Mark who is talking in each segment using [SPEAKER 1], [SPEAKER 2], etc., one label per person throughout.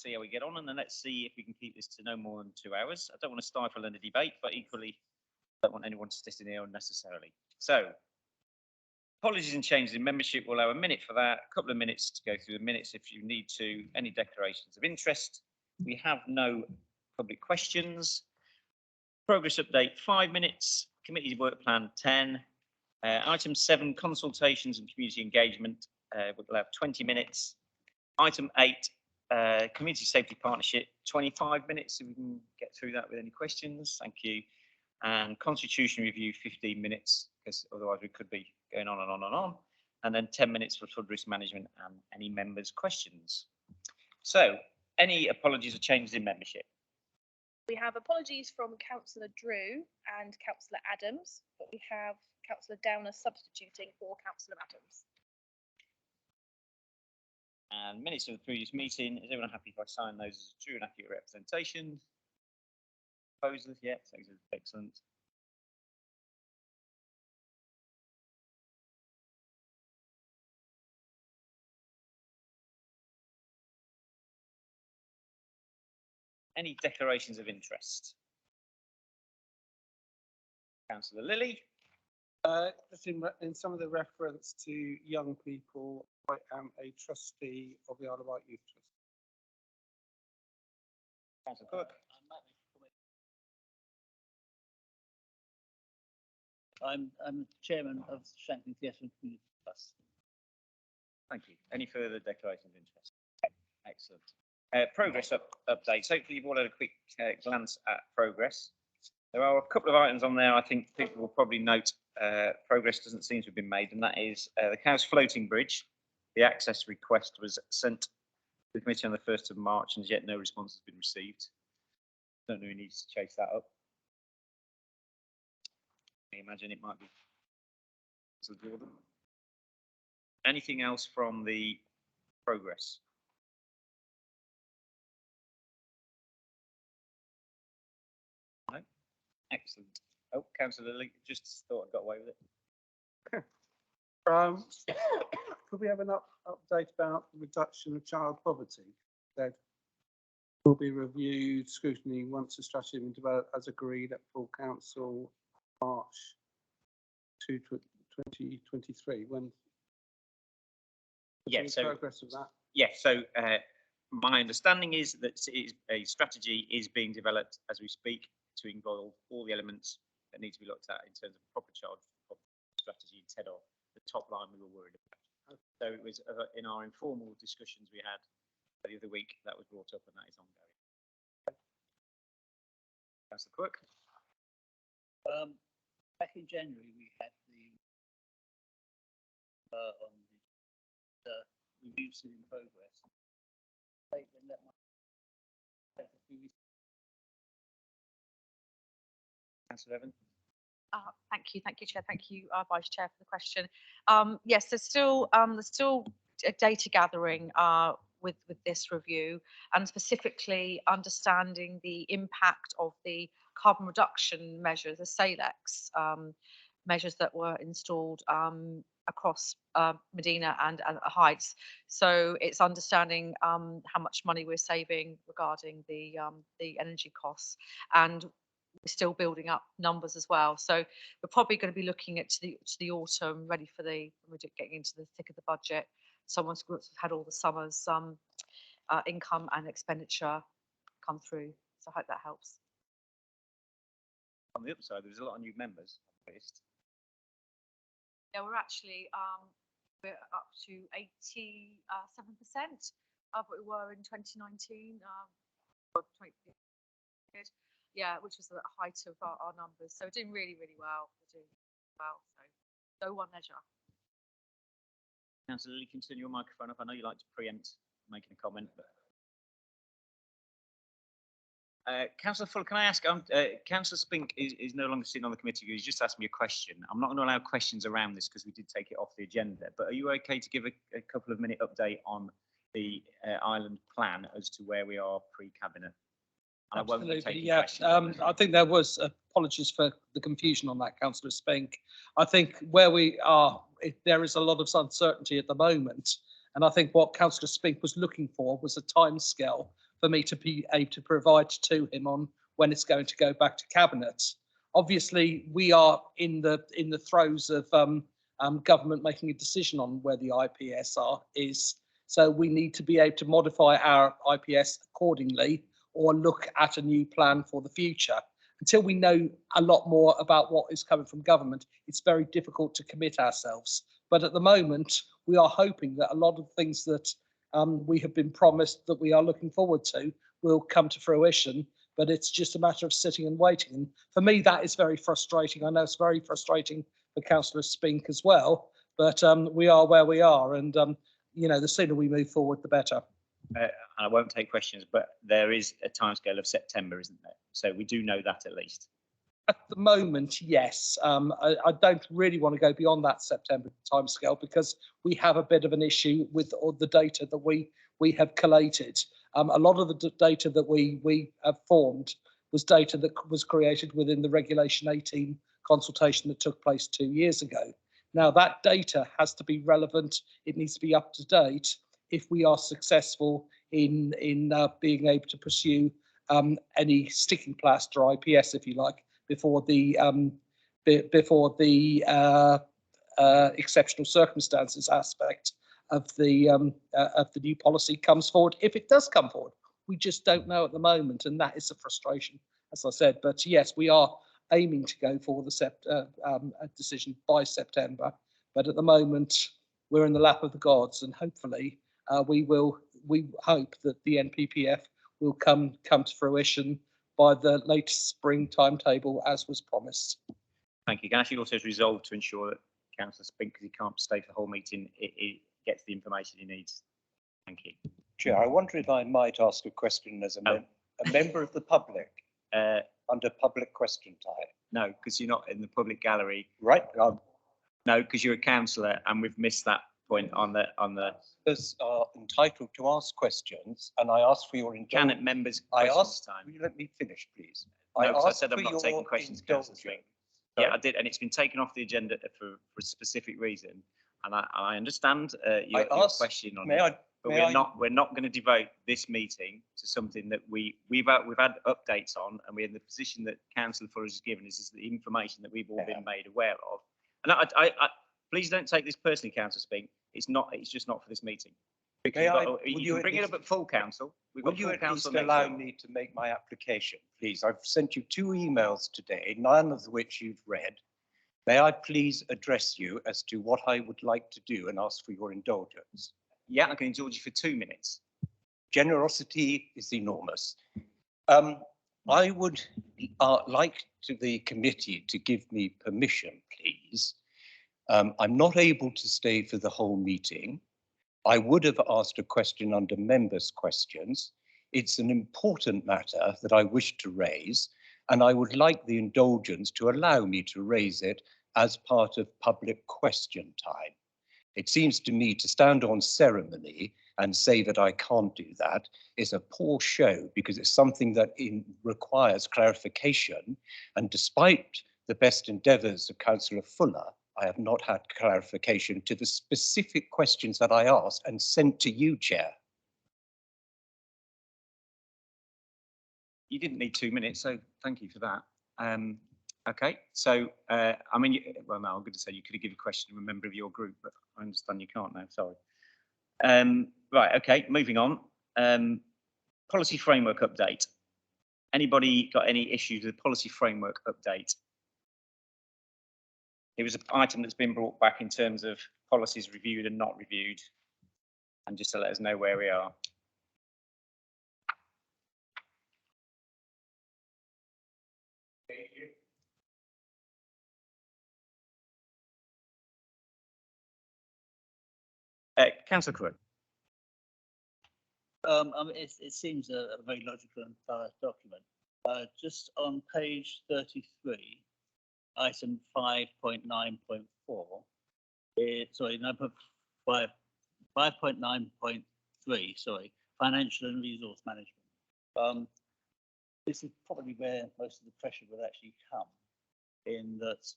[SPEAKER 1] see how we get on, and then let's see if we can keep this to no more than 2 hours. I don't want to stifle any debate, but equally don't want anyone sitting here unnecessarily. So, apologies and changes in membership. We'll allow a minute for that, a couple of minutes to go through the minutes if you need to. Any declarations of interest? We have no public questions. Progress update, 5 minutes. Committee work plan, 10. Item 7, consultations and community engagement, we'll have 20 minutes. Item 8, community safety partnership, 25 minutes, if we can get through that with any questions. Thank you. And constitution review, 15 minutes, because otherwise we could be going on and on and on. And then 10 minutes for flood risk management and any members' questions. So, any apologies or changes in membership?
[SPEAKER 2] We have apologies from Councillor Drew and Councillor Adams, but we have Councillor Downer substituting for Councillor Adams.
[SPEAKER 1] And minutes of the previous meeting. Is everyone happy if I sign those as a true and accurate representation? Proposals, yeah, excellent. Any declarations of interest? Councillor Lilly.
[SPEAKER 3] In some of the reference to young people, I am a trustee of the Isle of Wight Youth Trust.
[SPEAKER 1] Councillor Cook.
[SPEAKER 4] I'm chairman of Strengthening Theatre and Community Trust.
[SPEAKER 1] Thank you. Any further declarations of interest? Excellent. Progress updates. Hopefully you've all had a quick glance at progress. There are a couple of items on there I think people will probably note progress doesn't seem to have been made, and that is the Cowes Floating Bridge. The access request was sent to the committee on the 1st of March and as yet no response has been received. Don't know who needs to chase that up. I imagine it might be Jordan. Anything else from the progress? No? Excellent. Oh, Councillor Lilly, just thought I got away with it.
[SPEAKER 3] Could we have an update about the reduction of child poverty? That will be reviewed, scrutiny once the strategy has been developed as agreed at full council March 2023. When?
[SPEAKER 1] Yeah, so
[SPEAKER 3] progress of that.
[SPEAKER 1] Yes, so my understanding is that a strategy is being developed as we speak to involve all the elements that need to be looked at in terms of proper child strategy instead of the top line we were worried about. So it was in our informal discussions we had the other week that was brought up, and that is ongoing. Councillor Quirk.
[SPEAKER 4] Back in January, we had the on the reviews in progress.
[SPEAKER 1] Councillor Evans.
[SPEAKER 5] Thank you, Chair. Thank you, Vice Chair, for the question. Yes, there's still data gathering with this review, and specifically understanding the impact of the carbon reduction measures, the SALEX measures that were installed across Medina and Heights. So it's understanding how much money we're saving regarding the energy costs, and we're still building up numbers as well. So we're probably going to be looking at to the autumn, ready for when we're getting into the thick of the budget. Someone's had all the summer's income and expenditure come through. So I hope that helps.
[SPEAKER 1] On the upside, there's a lot of new members.
[SPEAKER 5] Yeah, we're actually we're up to 87%, but we were in 2019. Yeah, which was the height of our numbers. So we're doing really, really well. We're doing well. So no one measure.
[SPEAKER 1] Councillor Lilly, can you turn your microphone up? I know you like to preempt making a comment. But... Councillor Fuller, can I ask, Councillor Spink is no longer sitting on the committee. He's just asked me a question. I'm not going to allow questions around this because we did take it off the agenda, but are you okay to give a couple of minute update on the island plan as to where we are pre-cabinet?
[SPEAKER 6] Absolutely, yeah. I think there was apologies for the confusion on that, Councillor Spink. I think where we are, there is a lot of uncertainty at the moment, and I think what Councillor Spink was looking for was a timescale for me to be able to provide to him on when it's going to go back to cabinet. Obviously, we are in the throes of government making a decision on where the IPS is. So we need to be able to modify our IPS accordingly or look at a new plan for the future. Until we know a lot more about what is coming from government, it's very difficult to commit ourselves. But at the moment, we are hoping that a lot of things that we have been promised that we are looking forward to will come to fruition. But it's just a matter of sitting and waiting. And for me, that is very frustrating. I know it's very frustrating for Councillor Spink as well. But we are where we are. And, you know, the sooner we move forward, the better.
[SPEAKER 1] I won't take questions, but there is a timescale of September, isn't there? So we do know that at least.
[SPEAKER 6] At the moment, yes. I don't really want to go beyond that September timescale because we have a bit of an issue with all the data that we have collated. A lot of the data that we have formed was data that was created within the Regulation 18 consultation that took place 2 years ago. Now, that data has to be relevant. It needs to be up to date if we are successful in being able to pursue any sticking plaster IPS, if you like, before the exceptional circumstances aspect of the new policy comes forward. If it does come forward, we just don't know at the moment, and that is a frustration, as I said. But yes, we are aiming to go for the decision by September. But at the moment, we're in the lap of the gods, and hopefully we hope that the NPPF will come to fruition by the latest spring timetable as was promised.
[SPEAKER 1] Thank you. Ganesh also has resolved to ensure that Councillor Spink, because he can't stay for the whole meeting, it gets the information he needs. Thank you.
[SPEAKER 7] Chair, I wonder if I might ask a question as a member of the public under public question time.
[SPEAKER 1] No, because you're not in the public gallery.
[SPEAKER 7] Right.
[SPEAKER 1] No, because you're a councillor, and we've missed that point on the.
[SPEAKER 7] Members are entitled to ask questions, and I ask for your indulgence.
[SPEAKER 1] Can members?
[SPEAKER 7] I
[SPEAKER 1] questions
[SPEAKER 7] asked.
[SPEAKER 1] time.
[SPEAKER 7] Will you let me finish, please?
[SPEAKER 1] No, I
[SPEAKER 7] asked
[SPEAKER 1] said I'm
[SPEAKER 7] for
[SPEAKER 1] not taking
[SPEAKER 7] your
[SPEAKER 1] questions, Councillor Spink.
[SPEAKER 7] Sorry?
[SPEAKER 1] Yeah, I did, and it's been taken off the agenda for a specific reason, and I understand your question on it. But we're not going to devote this meeting to something that we've had updates on, and we're in the position that Councillor Fuller has given us is the information that we've all been made aware of. And I please don't take this personally, Councillor Spink. It's just not for this meeting. Because you can bring it up at full council.
[SPEAKER 7] Will you at least allow me to make my application, please? I've sent you 2 emails today, none of which you've read. May I please address you as to what I would like to do and ask for your indulgence?
[SPEAKER 1] Yeah, I can indulge you for 2 minutes.
[SPEAKER 7] Generosity is enormous. I would like the committee to give me permission, please. I'm not able to stay for the whole meeting. I would have asked a question under members' questions. It's an important matter that I wish to raise, and I would like the indulgence to allow me to raise it as part of public question time. It seems to me to stand on ceremony and say that I can't do that is a poor show, because it's something that requires clarification. And despite the best endeavours of Councillor Fuller, I have not had clarification to the specific questions that I asked and sent to you, Chair.
[SPEAKER 1] You didn't need 2 minutes, so thank you for that. Okay, so I mean, well, no, I'm going to say you could have given a question to a member of your group, but I understand you can't now. Sorry. Right. Okay. Moving on. Policy framework update. Anybody got any issues with the policy framework update? It was an item that's been brought back in terms of policies reviewed and not reviewed, and just to let us know where we are. Councillor Crowe.
[SPEAKER 4] It seems a very logical and thorough document. Just on page 33, item 5.9.4, sorry, 5.9.3, sorry, financial and resource management. This is probably where most of the pressure will actually come, in that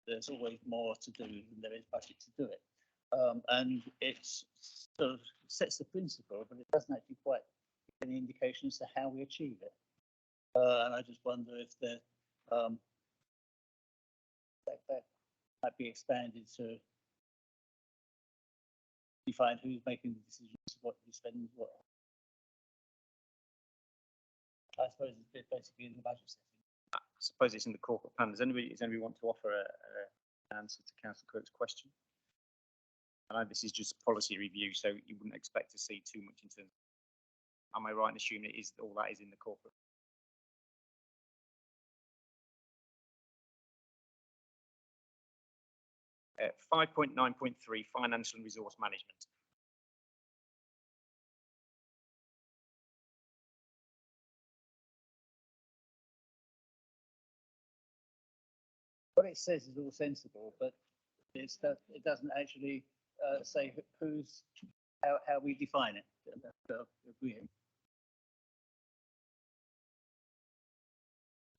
[SPEAKER 4] there's always more to do than there is budget to do it. And it sort of sets the principle, but it doesn't actually quite any indication as to how we achieve it. And I just wonder if that might be expanded to define who's making the decisions, what you spend, what. I suppose it's basically in the budget setting.
[SPEAKER 1] I suppose it's in the corporate plan. Does anybody want to offer an answer to Councillor Quirk's question? I know this is just policy review, so you wouldn't expect to see too much in terms. Am I right in assuming it is all that is in the corporate? 5.9.3 financial and resource management.
[SPEAKER 4] What it says is all sensible, but it doesn't actually say who's how we define it.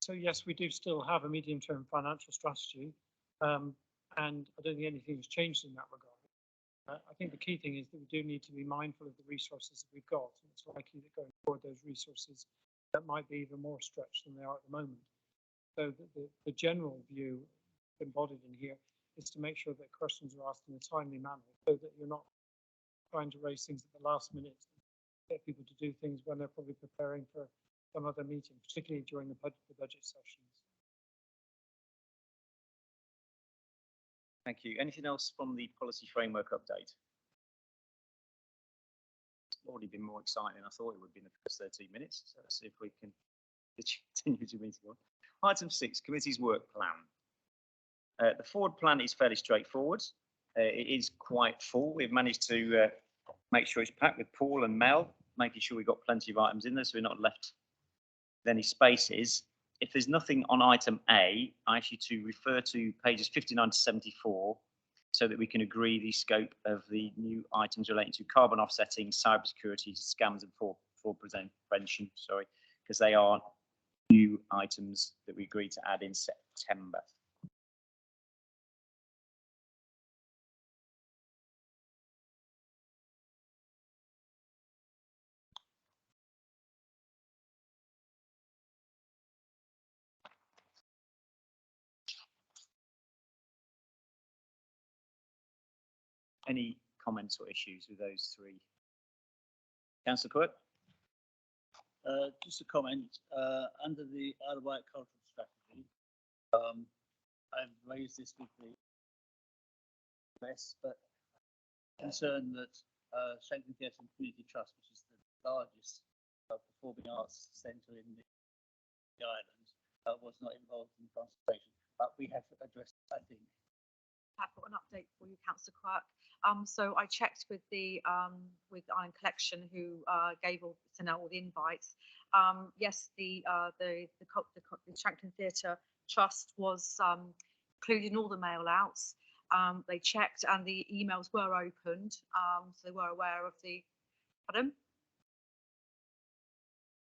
[SPEAKER 8] So yes, we do still have a medium-term financial strategy, and I don't think anything's changed in that regard. I think the key thing is that we do need to be mindful of the resources that we've got. And it's likely that going forward, those resources that might be even more stretched than they are at the moment. So the general view embodied in here is to make sure that questions are asked in a timely manner, so that you're not trying to raise things at the last minute, get people to do things when they're probably preparing for some other meeting, particularly during the budget sessions.
[SPEAKER 1] Thank you. Anything else from the policy framework update? It's already been more exciting than I thought it would be in the first 13 minutes. So let's see if we can continue to meet on. Item 6, committee's work plan. The forward plan is fairly straightforward. It is quite full. We've managed to make sure it's packed with Paul and Mel, making sure we've got plenty of items in there, so we're not left with any spaces. If there's nothing on item A, I ask you to refer to pages 59 to 74 so that we can agree the scope of the new items relating to carbon offsetting, cybersecurity, scams and fraud prevention, sorry, because they are new items that we agreed to add in September. Any comments or issues with those three? Councillor Quirk?
[SPEAKER 4] Just a comment, under the Isle of Wight cultural strategy, I've raised this with the press, but concerned that Shankland Theatre and Community Trust, which is the largest performing arts centre in the island, was not involved in the consultation, but we have addressed, I think.
[SPEAKER 5] I've got an update for you, Councillor Quirk. So I checked with the Iron Collection, who sent out all the invites. Yes, the Shankland Theatre Trust was included in all the mail outs. They checked and the emails were opened, so they were aware of the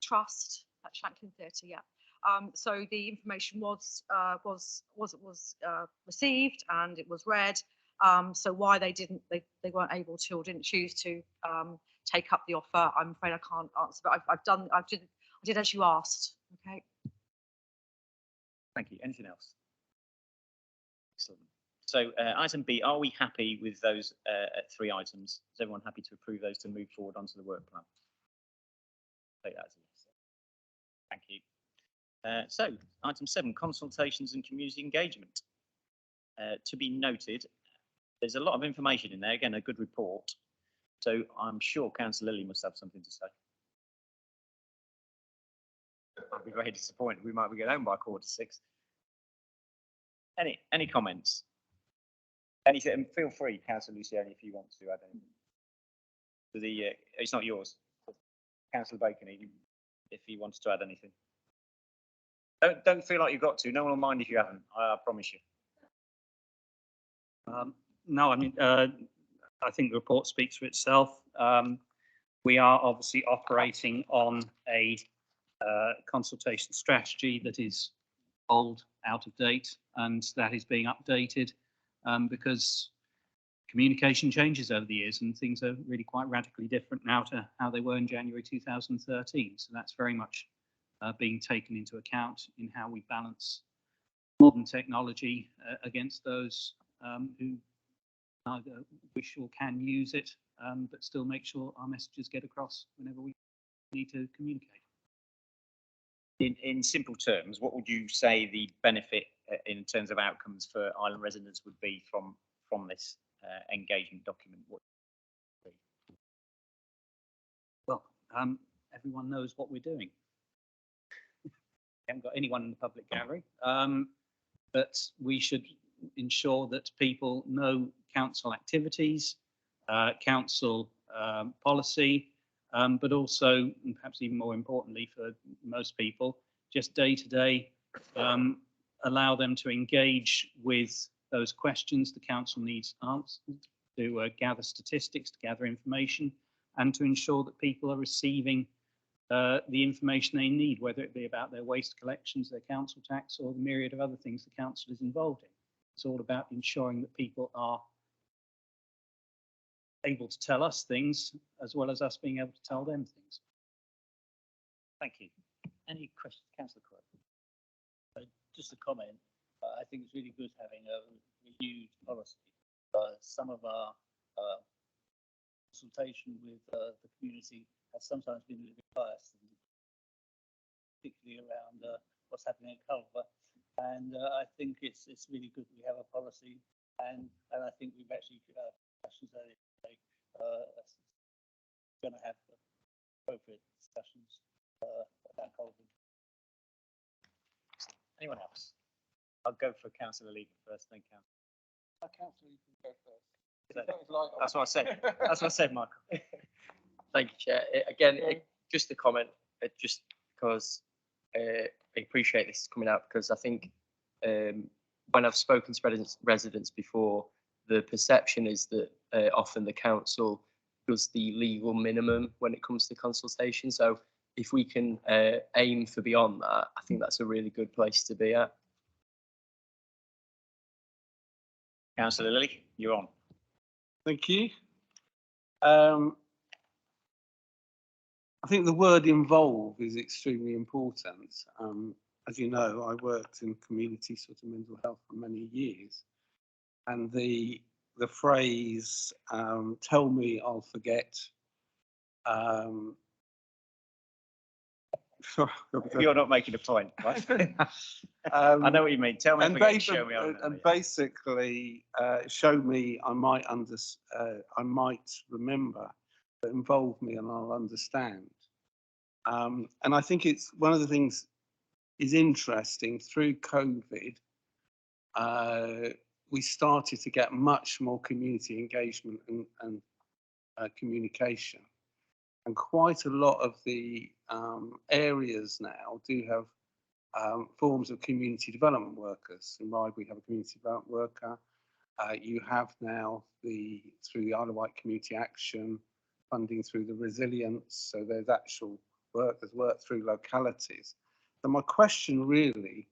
[SPEAKER 5] trust at Shankland Theatre. Yeah. So the information was received and it was read. So why they weren't able to or didn't choose to take up the offer, I'm afraid I can't answer. But I did as you asked. Okay.
[SPEAKER 1] Thank you. Anything else? Excellent. So item B, are we happy with those 3 items? Is everyone happy to approve those to move forward onto the work plan? Take that as a yes. Thank you. So item 7, consultations and community engagement. To be noted, there's a lot of information in there. Again, a good report. So I'm sure Councillor Lilly must have something to say. I'll be very disappointed. We might be getting home by 5:45. Any comments? Anything? Feel free, Councillor Luciani, if you want to add anything. To the, it's not yours. Councillor Bacon, if he wants to add anything. Don't feel like you've got to. No one will mind if you haven't. I promise you.
[SPEAKER 9] No, I mean, I think the report speaks for itself. We are obviously operating on a consultation strategy that is old, out of date, and that is being updated because communication changes over the years, and things are really quite radically different now to how they were in January 2013. So that's very much being taken into account in how we balance modern technology against those who either wish or can use it, but still make sure our messages get across whenever we need to communicate.
[SPEAKER 1] In simple terms, what would you say the benefit in terms of outcomes for island residents would be from this engagement document?
[SPEAKER 9] Well, everyone knows what we're doing. We haven't got anyone in the public gallery, but we should ensure that people know council activities, council policy, but also, and perhaps even more importantly for most people, just day to day, allow them to engage with those questions the council needs answered, to gather statistics, to gather information, and to ensure that people are receiving the information they need, whether it be about their waste collections, their council tax, or the myriad of other things the council is involved in. It's all about ensuring that people are able to tell us things as well as us being able to tell them things.
[SPEAKER 1] Thank you. Any questions, Councillor Crowe?
[SPEAKER 4] Just a comment. I think it's really good having a reviewed policy. Some of our consultation with the community has sometimes been a little bit biased, particularly around what's happening at Culver. And I think it's really good we have a policy, and I think we've actually discussions earlier today. Going to have appropriate discussions about Culver.
[SPEAKER 1] Anyone else? I'll go for Councillor Lever first, then
[SPEAKER 3] Councillor, you can go first.
[SPEAKER 1] That's what I said. That's what I said, Michael.
[SPEAKER 10] Thank you, Chair. Again, just a comment, just because I appreciate this coming out, because I think when I've spoken to residents before, the perception is that often the council does the legal minimum when it comes to consultation. So if we can aim for beyond that, I think that's a really good place to be at.
[SPEAKER 1] Councillor Lilly, you're on.
[SPEAKER 3] Thank you. I think the word involve is extremely important. As you know, I worked in community sort of mental health for many years, and the phrase "tell me, I'll forget."
[SPEAKER 1] You're not making a point, right? I know what you mean. Tell me,
[SPEAKER 3] and
[SPEAKER 1] forget, show me.
[SPEAKER 3] Basically, show me. I might remember, but involve me, and I'll understand. And I think it's one of the things is interesting through COVID. We started to get much more community engagement and communication. And quite a lot of the areas now do have forms of community development workers. In Wight, we have a community development worker. You have now through the Isle of Wight Community Action funding through the resilience. So there's actual work, there's work through localities. So my question really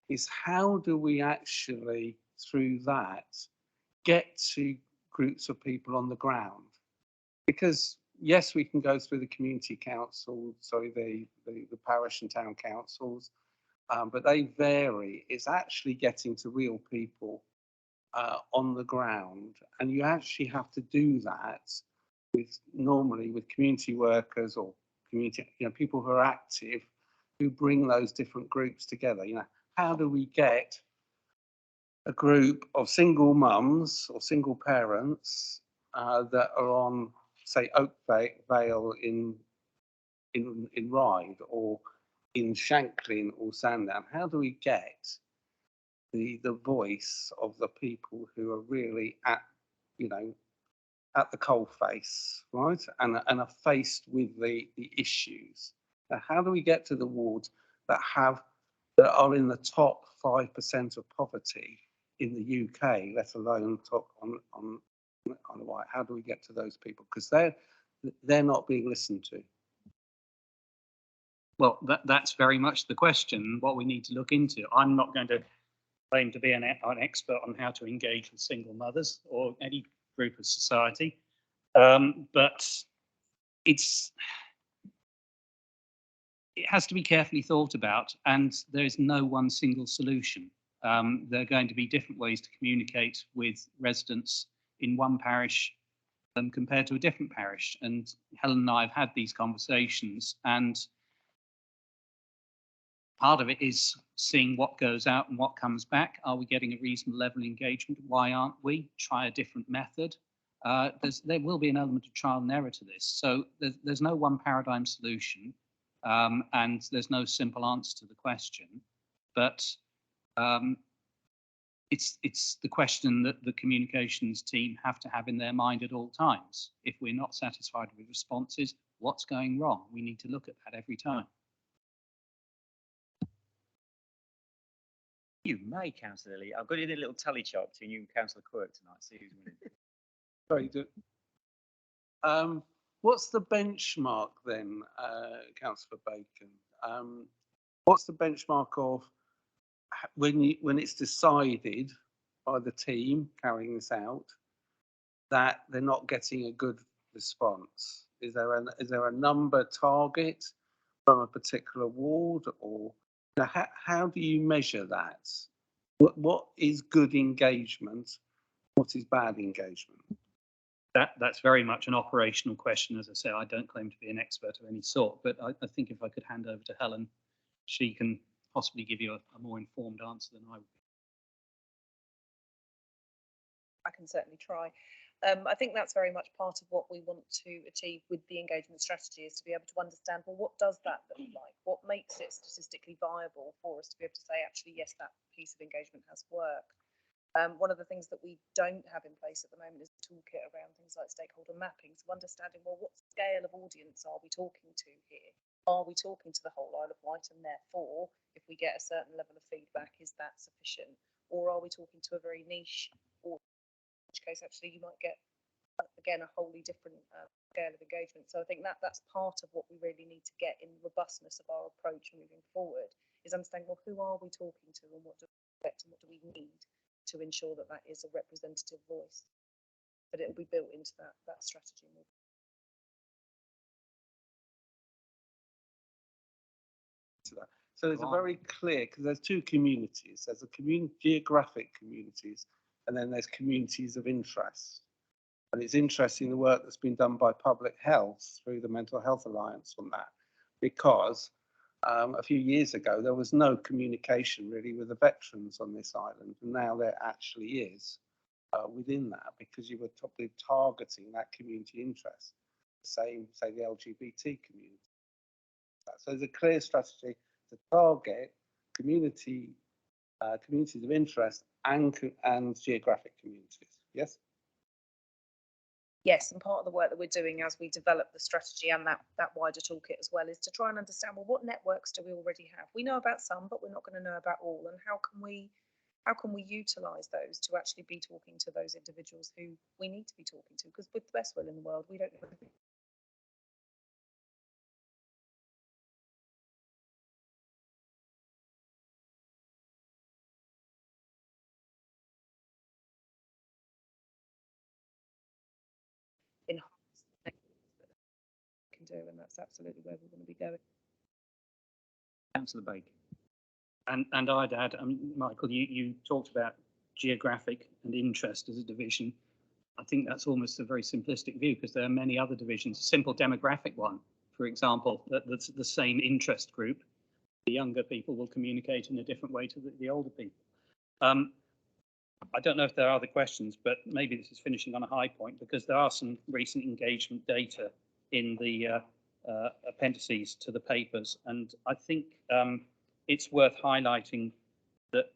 [SPEAKER 3] is, how do we actually, through that, get to groups of people on the ground? Because yes, we can go through the community council, the parish and town councils, but they vary. It's actually getting to real people on the ground, and you actually have to do that normally with community workers or community, people who are active, who bring those different groups together. How do we get a group of single mums or single parents that are on, say, Oakvale in Ryde or in Shanklin or Sandown? How do we get the voice of the people who are really at the coalface, right, and are faced with the issues? Now, how do we get to the wards that are in the top 5% of poverty in the UK, let alone top on Wight? How do we get to those people? Because they're not being listened to.
[SPEAKER 9] Well, that's very much the question, what we need to look into. I'm not going to claim to be an expert on how to engage with single mothers or any group of society. But it has to be carefully thought about, and there is no one single solution. There are going to be different ways to communicate with residents in one parish compared to a different parish. And Helen and I have had these conversations, and part of it is seeing what goes out and what comes back. Are we getting a reasonable level of engagement? Why aren't we? Try a different method. There will be an element of trial and error to this. So there's no one paradigm solution, and there's no simple answer to the question. But it's the question that the communications team have to have in their mind at all times. If we're not satisfied with responses, what's going wrong? We need to look at that every time.
[SPEAKER 1] You may, Councillor Lee. I've got in a little tally chart between you and Councillor Quirk tonight. See who's winning.
[SPEAKER 3] Very good. What's the benchmark then, Councillor Bacon? What's the benchmark of when it's decided by the team carrying this out that they're not getting a good response? Is there a number target from a particular ward, or how do you measure that? What is good engagement? What is bad engagement?
[SPEAKER 9] That's very much an operational question. As I say, I don't claim to be an expert of any sort, but I think if I could hand over to Helen, she can possibly give you a more informed answer than I would.
[SPEAKER 2] I can certainly try. I think that's very much part of what we want to achieve with the engagement strategy, is to be able to understand, well, what does that look like? What makes it statistically viable for us to be able to say, actually, yes, that piece of engagement has worked. One of the things that we don't have in place at the moment is a toolkit around things like stakeholder mapping. So understanding, well, what scale of audience are we talking to here? Are we talking to the whole Isle of Wight, and therefore, if we get a certain level of feedback, is that sufficient? Or are we talking to a very niche audience, in which case actually you might get, again, a wholly different scale of engagement. So I think that's part of what we really need to get in the robustness of our approach moving forward, is understanding, well, who are we talking to, and what do we expect, and what do we need to ensure that that is a representative voice, but it'll be built into that strategy.
[SPEAKER 3] So it's a very clear, because there's two communities. There's a geographic communities, and then there's communities of interest. And it's interesting the work that's been done by public health through the Mental Health Alliance on that, because a few years ago there was no communication really with the veterans on this island, and now there actually is within that, because you were probably targeting that community interest. The same, say, the LGBT community. So there's a clear strategy to target communities of interest and geographic communities. Yes.
[SPEAKER 2] Yes, and part of the work that we're doing as we develop the strategy and that wider toolkit as well is to try and understand, well, what networks do we already have? We know about some, but we're not going to know about all. And how can we utilise those to actually be talking to those individuals who we need to be talking to? Because with the best will in the world, we don't know everything. Can do, and that's absolutely where we want to be going.
[SPEAKER 1] Councillor Bacon.
[SPEAKER 9] And I'd add, Michael, you talked about geographic and interest as a division. I think that's almost a very simplistic view, because there are many other divisions. A simple demographic one, for example, that's the same interest group. The younger people will communicate in a different way to the older people. I don't know if there are other questions, but maybe this is finishing on a high point, because there are some recent engagement data in the appendices to the papers. And I think it's worth highlighting that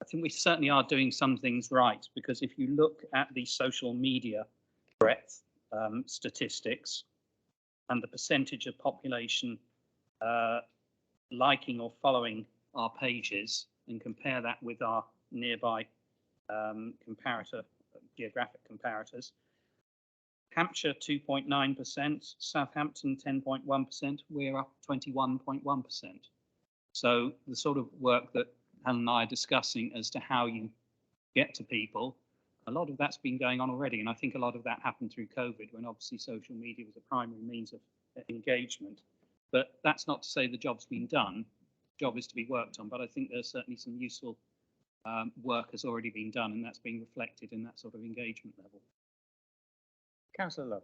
[SPEAKER 9] I think we certainly are doing some things right, because if you look at the social media breadth statistics and the percentage of population liking or following our pages, and compare that with our nearby geographic comparators, Hampshire 2.9%, Southampton 10.1%, we're up 21.1%. So the sort of work that Helen and I are discussing as to how you get to people A lot of that's been going on already, and I think a lot of that happened through COVID, when obviously social media was a primary means of engagement. But that's not to say the job's been done. The job is to be worked on, but I think there's certainly some useful work has already been done, and that's being reflected in that sort of engagement level.
[SPEAKER 1] Councillor Love.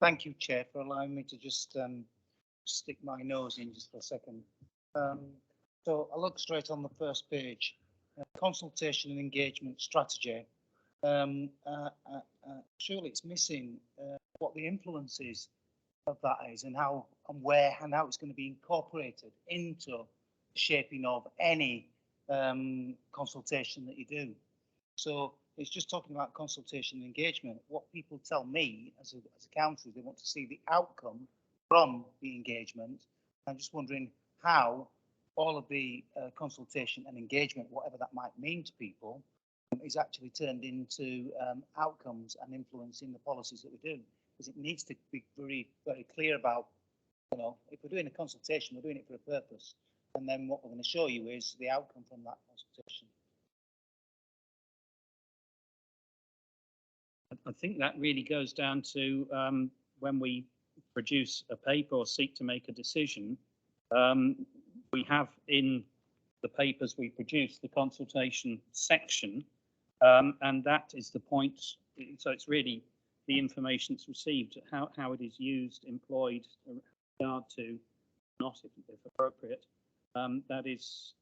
[SPEAKER 11] Thank you, Chair, for allowing me to just stick my nose in just for a second. So I look straight on the first page, consultation and engagement strategy. Surely it's missing what the influence is of that is, and how and where and how it's going to be incorporated into the shaping of any consultation that you do. So it's just talking about consultation and engagement. What people tell me as a council, they want to see the outcome from the engagement. I'm just wondering how all of the consultation and engagement, whatever that might mean to people, is actually turned into outcomes and influencing the policies that we do. Because it needs to be very, very clear about, you know, if we're doing a consultation, we're doing it for a purpose. And then what we're going to show you is the outcome from that consultation.
[SPEAKER 9] I think that really goes down to when we produce a paper or seek to make a decision, we have in the papers we produce the consultation section, and that is the point. So it's really the information that's received, how it is used, employed, in regard to, not if appropriate. That is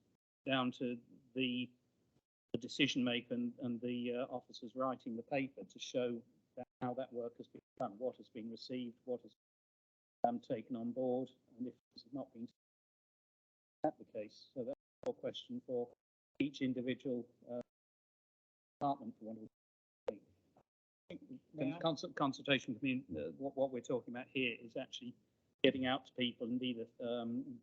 [SPEAKER 9] down to the decision maker and the officers writing the paper to show how that work has been done, what has been received, what has taken on board, and if this has not been the case. So that's a question for each individual department. Consultation, I mean, what we're talking about here is actually getting out to people and either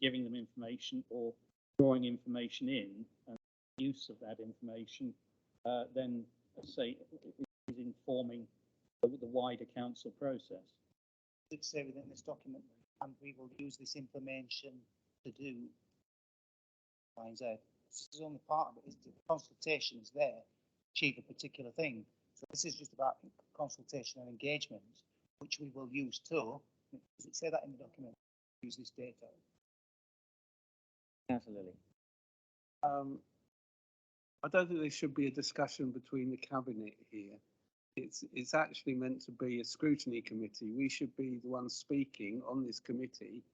[SPEAKER 9] giving them information or drawing information in, and the use of that information then, say, is informing the wider council process.
[SPEAKER 11] It did say within this document, and we will use this information to do Y and Z. This is only part of it. The consultation is there to achieve a particular thing. So this is just about consultation and engagement, which we will use to. Does it say that in the document? Use this data.
[SPEAKER 1] Councillor Lilly.
[SPEAKER 3] I don't think there should be a discussion between the cabinet here. It's actually meant to be a scrutiny committee. We should be the ones speaking on this committee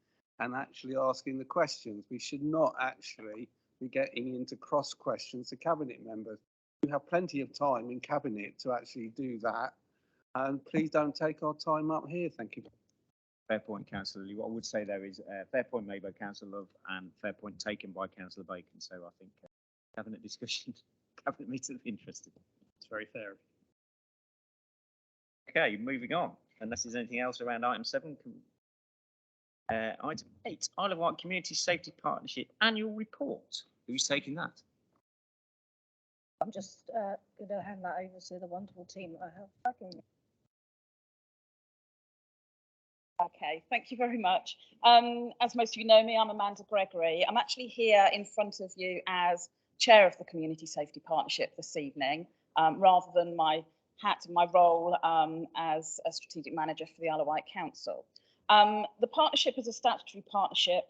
[SPEAKER 3] and actually asking the questions. We should not actually be getting into cross questions to cabinet members. We have plenty of time in cabinet to actually do that. And please don't take our time up here. Thank you.
[SPEAKER 1] Fair point, Councillor Lee. What I would say there is fair point made by Councillor Love and fair point taken by Councillor Bacon. So I think cabinet discussion, cabinet meeting will be interesting.
[SPEAKER 9] It's very fair.
[SPEAKER 1] Okay, moving on. Unless there's anything else around item 7. Item 8, Isle of Wight Community Safety Partnership Annual Report. Who's taking that?
[SPEAKER 2] I'm just going to hand that over to the wonderful team that I have backing me.
[SPEAKER 12] Okay, thank you very much. As most of you know me, I'm Amanda Gregory. I'm actually here in front of you as Chair of the Community Safety Partnership this evening, rather than my hat and my role as a Strategic Manager for the Isle of Wight Council. The partnership is a statutory partnership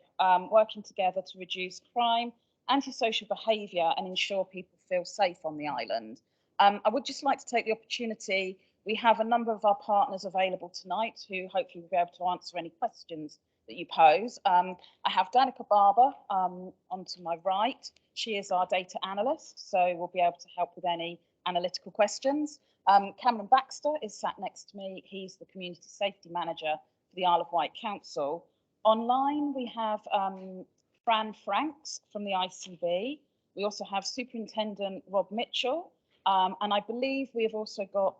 [SPEAKER 12] working together to reduce crime, antisocial behaviour and ensure people feel safe on the island. I would just like to take the opportunity. We have a number of our partners available tonight who hopefully will be able to answer any questions that you pose. I have Danica Barber onto my right. She is our data analyst, so we'll be able to help with any analytical questions. Cameron Baxter is sat next to me. He's the Community Safety Manager for the Isle of Wight Council. Online, we have Fran Franks from the ICB. We also have Superintendent Rob Mitchell. And I believe we have also got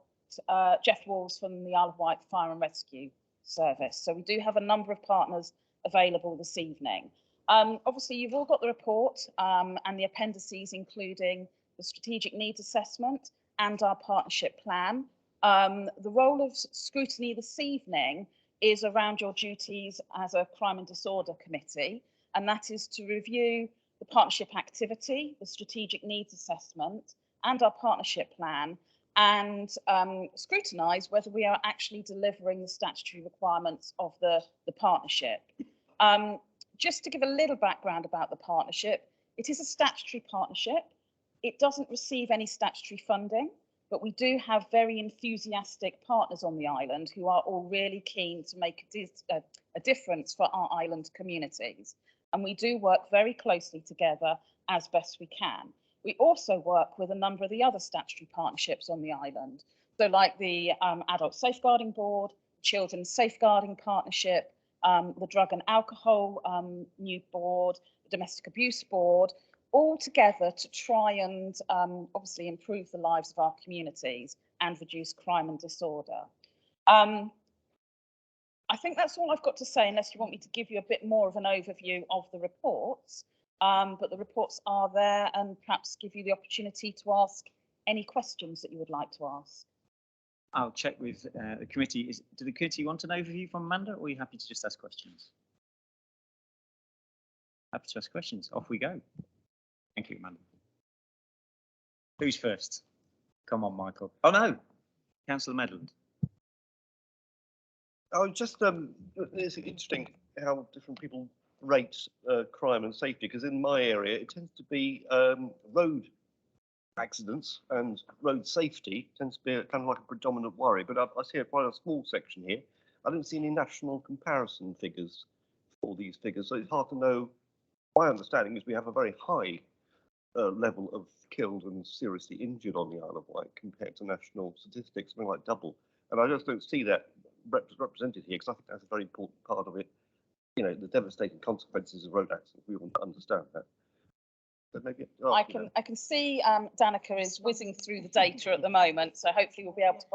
[SPEAKER 12] Jeff Walls from the Isle of Wight Fire and Rescue Service. So we do have a number of partners available this evening. Obviously, you've all got the report and the appendices, including the strategic needs assessment and our partnership plan. The role of scrutiny this evening is around your duties as a crime and disorder committee, and that is to review the partnership activity, the strategic needs assessment, and our partnership plan, and scrutinise whether we are actually delivering the statutory requirements of the partnership. Just to give a little background about the partnership, it is a statutory partnership. It doesn't receive any statutory funding, but we do have very enthusiastic partners on the island who are all really keen to make a difference for our island communities. And we do work very closely together as best we can. We also work with a number of the other statutory partnerships on the island. So like the Adult Safeguarding Board, Children's Safeguarding Partnership, the Drug and Alcohol New Board, the Domestic Abuse Board, all together to try and obviously improve the lives of our communities and reduce crime and disorder. I think that's all I've got to say, unless you want me to give you a bit more of an overview of the reports. But the reports are there, and perhaps give you the opportunity to ask any questions that you would like to ask.
[SPEAKER 1] I'll check with the committee. Do the committee want an overview from Amanda, or are you happy to just ask questions? Happy to ask questions. Off we go. Thank you, Amanda. Who's first? Come on, Michael. Oh no, Councillor Medland.
[SPEAKER 13] Oh, just it's interesting how different people rate crime and safety, because in my area it tends to be road accidents, and road safety tends to be kind of like a predominant worry. But I see quite a small section here. I don't see any national comparison figures for these figures, so it's hard to know. My understanding is we have a very high level of killed and seriously injured on the Isle of Wight compared to national statistics, something like double. And I just don't see that represented here, because I think that's a very important part of it. You know, the devastating consequences of road accidents. We want to understand that. But maybe
[SPEAKER 12] I can see Danica is whizzing through the data at the moment, so hopefully we'll be able to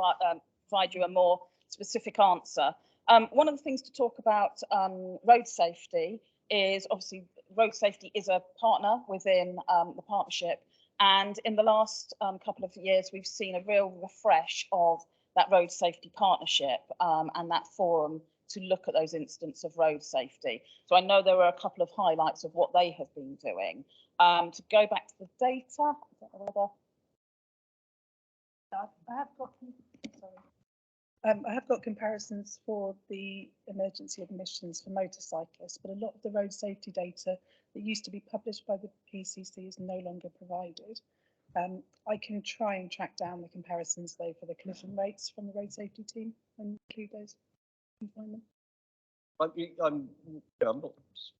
[SPEAKER 12] provide you a more specific answer. One of the things to talk about road safety is obviously road safety is a partner within the partnership, and in the last couple of years we've seen a real refresh of that road safety partnership and that forum to look at those incidents of road safety. So I know there were a couple of highlights of what they have been doing. To go back to the data, I don't know whether
[SPEAKER 2] I have got comparisons for the emergency admissions for motorcyclists, but a lot of the road safety data that used to be published by the PCC is no longer provided. I can try and track down the comparisons though for the collision rates from the road safety team and include those.
[SPEAKER 13] I'm not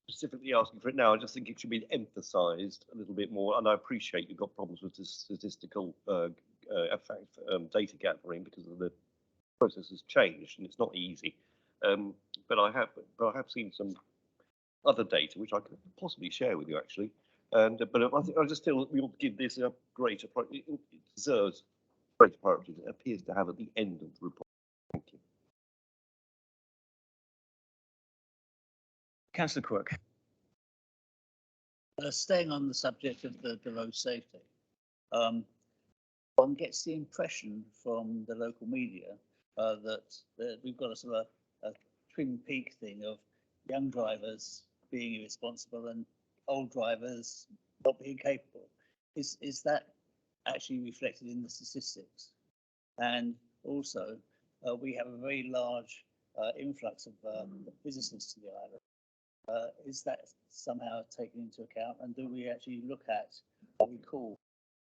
[SPEAKER 13] specifically asking for it now. I just think it should be emphasised a little bit more. And I appreciate you've got problems with the statistical data gathering because of the process has changed and it's not easy. But I have seen some other data which I could possibly share with you actually. And but I just feel that we ought to give this a greater priority. It deserves greater priority than it appears to have at the end of the report. Thank you.
[SPEAKER 1] Councillor Quirk.
[SPEAKER 4] Staying on the subject of the road safety, one gets the impression from the local media that we've got a sort of a Twin Peak thing of young drivers being irresponsible and old drivers not being capable. Is that actually reflected in the statistics? And also, we have a very large influx of visitors to the island. Is that somehow taken into account? And do we actually look at what we call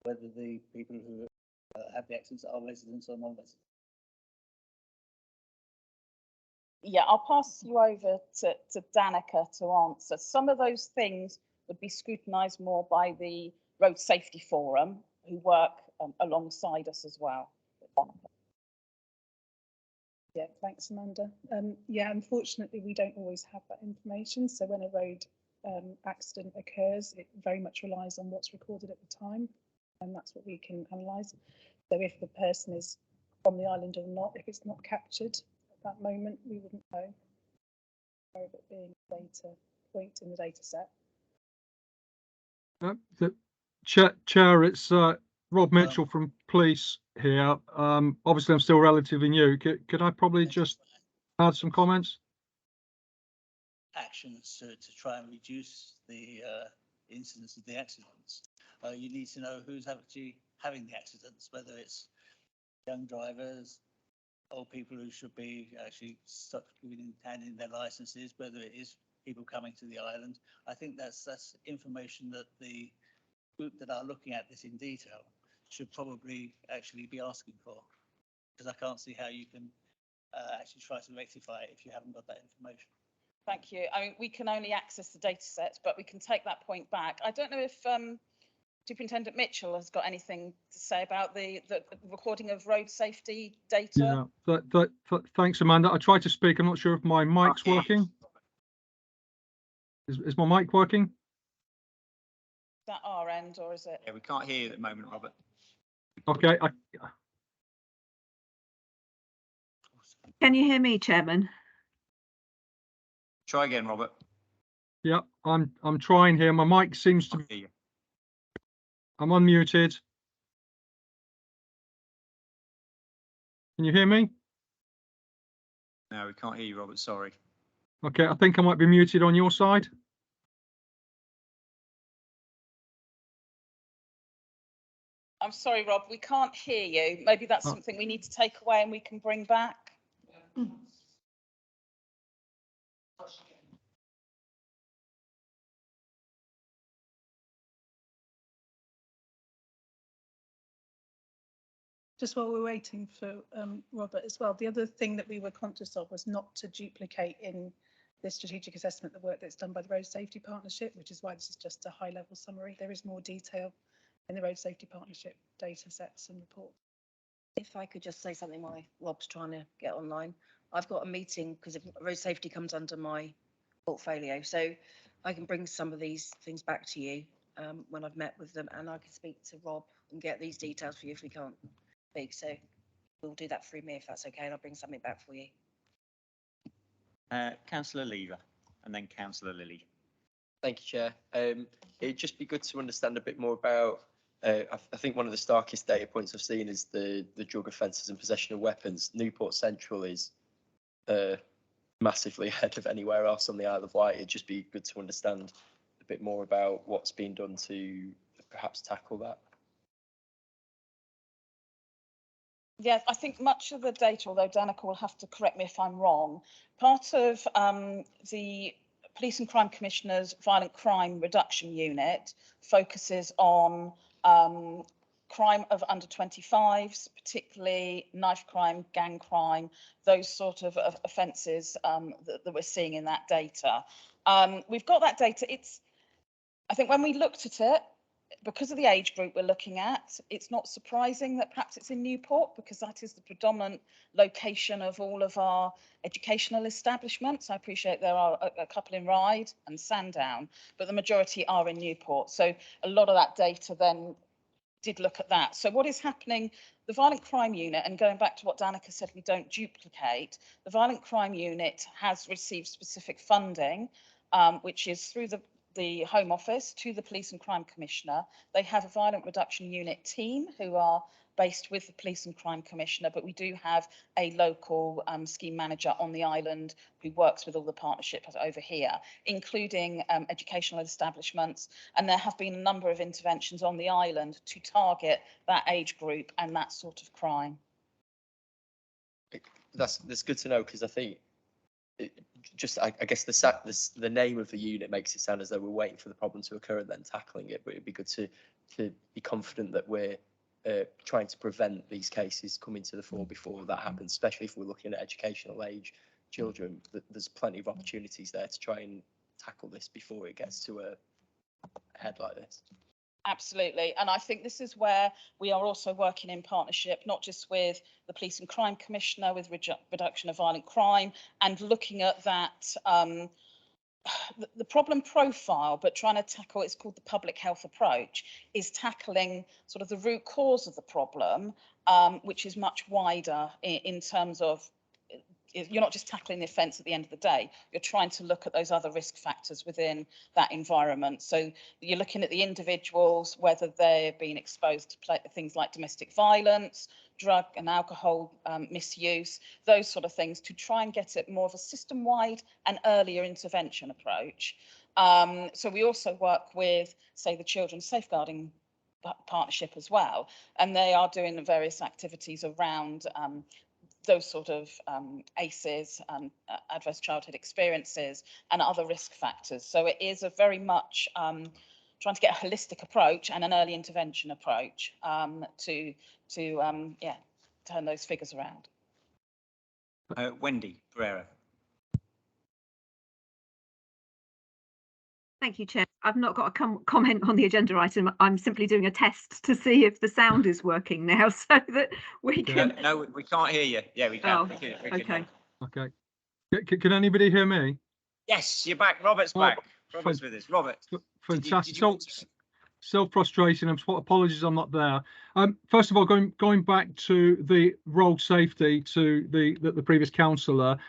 [SPEAKER 4] whether the people who have the accidents are residents or non-residents?
[SPEAKER 12] Yeah, I'll pass you over to Danica to answer. Some of those things would be scrutinised more by the Road Safety Forum, who work alongside us as well.
[SPEAKER 2] Yeah, thanks, Amanda. Yeah, unfortunately, we don't always have that information. So when a road accident occurs, it very much relies on what's recorded at the time, and that's what we can analyse. So if the person is from the island or not, if it's not captured at that moment, we wouldn't know. Of it being a data point in the data set.
[SPEAKER 14] Chair, it's Rob Mitchell from Police here. Obviously, I'm still relatively new. Could I probably just add some comments?
[SPEAKER 4] Actions to try and reduce the incidence of the accidents. You need to know who's actually having the accidents, whether it's young drivers, old people who should be actually stuck in handing their licenses, whether it is people coming to the island. I think that's information that the group that are looking at this in detail should probably actually be asking for, because I can't see how you can actually try to rectify it if you haven't got that information.
[SPEAKER 12] Thank you. I mean, we can only access the data sets, but we can take that point back. I don't know if Superintendent Mitchell has got anything to say about the recording of road safety data.
[SPEAKER 14] Yeah, thanks, Amanda. I tried to speak. I'm not sure if my mic's working. Is my mic working?
[SPEAKER 12] Is that our end or is it?
[SPEAKER 1] Yeah, we can't hear you at the moment, Robert.
[SPEAKER 14] Okay.
[SPEAKER 15] Can you hear me, Chairman?
[SPEAKER 1] Try again, Robert.
[SPEAKER 14] Yeah, I'm trying here. My mic seems to
[SPEAKER 1] hear you.
[SPEAKER 14] I'm unmuted. Can you hear me?
[SPEAKER 1] No, we can't hear you, Robert. Sorry.
[SPEAKER 14] Okay, I think I might be muted on your side.
[SPEAKER 12] I'm sorry, Rob, we can't hear you. Maybe that's something we need to take away and we can bring back.
[SPEAKER 16] Just while we're waiting for Robert as well, the other thing that we were conscious of was not to duplicate in this strategic assessment the work that's done by the Road Safety Partnership, which is why this is just a high-level summary. There is more detail in the Road Safety Partnership data sets and reports.
[SPEAKER 17] If I could just say something while Rob's trying to get online. I've got a meeting because road safety comes under my portfolio, so I can bring some of these things back to you when I've met with them, and I can speak to Rob and get these details for you if we can't speak. So we'll do that through me if that's okay, and I'll bring something back for you.
[SPEAKER 1] Councillor Lever and then Councillor Lilly.
[SPEAKER 10] Thank you, Chair. It'd just be good to understand a bit more about, I think one of the starkest data points I've seen is the drug offences and possession of weapons. Newport Central is massively ahead of anywhere else on the Isle of Wight. It'd just be good to understand a bit more about what's been done to perhaps tackle that.
[SPEAKER 12] Yeah, I think much of the data, although Danica will have to correct me if I'm wrong, part of the Police and Crime Commissioner's Violent Crime Reduction Unit focuses on crime of under 25s, particularly knife crime, gang crime, those sort of offences that we're seeing in that data. We've got that data. I think when we looked at it, because of the age group we're looking at, it's not surprising that perhaps it's in Newport, because that is the predominant location of all of our educational establishments. I appreciate there are a couple in Ryde and Sandown, but the majority are in Newport. So a lot of that data then did look at that. So what is happening, the Violent Crime Unit, and going back to what Danica said, we don't duplicate, the Violent Crime Unit has received specific funding, which is through the Home Office to the Police and Crime Commissioner. They have a Violent Reduction Unit team who are based with the Police and Crime Commissioner, but we do have a local scheme manager on the island who works with all the partnerships over here, including educational establishments. And there have been a number of interventions on the island to target that age group and that sort of crime.
[SPEAKER 10] That's good to know, because I think I guess the name of the unit makes it sound as though we're waiting for the problem to occur and then tackling it, but it'd be good to be confident that we're trying to prevent these cases coming to the fore before that happens, especially if we're looking at educational age children. There's plenty of opportunities there to try and tackle this before it gets to a head like this.
[SPEAKER 12] Absolutely. And I think this is where we are also working in partnership, not just with the Police and Crime Commissioner, with reduction of violent crime, and looking at that, the problem profile, but trying to tackle, it's called the public health approach, is tackling sort of the root cause of the problem, which is much wider in terms of, you're not just tackling the offence at the end of the day, you're trying to look at those other risk factors within that environment. So you're looking at the individuals, whether they're being exposed to things like domestic violence, drug and alcohol misuse, those sort of things, to try and get it more of a system-wide and earlier intervention approach. So we also work with, say, the Children's Safeguarding partnership as well, and they are doing various activities around those sort of ACEs, adverse childhood experiences, and other risk factors. So it is a very much trying to get a holistic approach and an early intervention approach to turn those figures around.
[SPEAKER 1] Wendy Pereira.
[SPEAKER 15] Thank you, Chair. I've not got a comment on the agenda item. I'm simply doing a test to see if the sound is working now, so that we can.
[SPEAKER 1] No, we can't hear you. Yeah, we can.
[SPEAKER 15] Oh,
[SPEAKER 1] we can
[SPEAKER 15] okay.
[SPEAKER 1] now.
[SPEAKER 14] Okay. Can anybody hear me?
[SPEAKER 1] Yes, you're back. Robert's back. Robert's with us. Robert.
[SPEAKER 14] Fantastic.
[SPEAKER 1] Did you want to-
[SPEAKER 14] Self-frustration. Apologies, I'm not there. First of all, going back to the road safety to the previous councillor,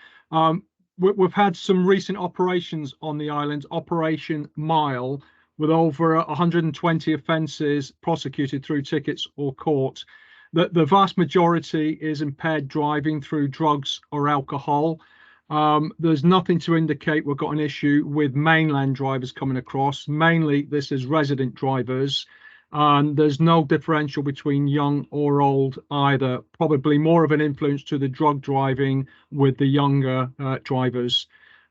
[SPEAKER 14] we've had some recent operations on the island, Operation Mile, with over 120 offences prosecuted through tickets or court. The vast majority is impaired driving through drugs or alcohol. There's nothing to indicate we've got an issue with mainland drivers coming across. Mainly, this is resident drivers. And there's no differential between young or old either. Probably more of an influence to the drug driving with the younger drivers.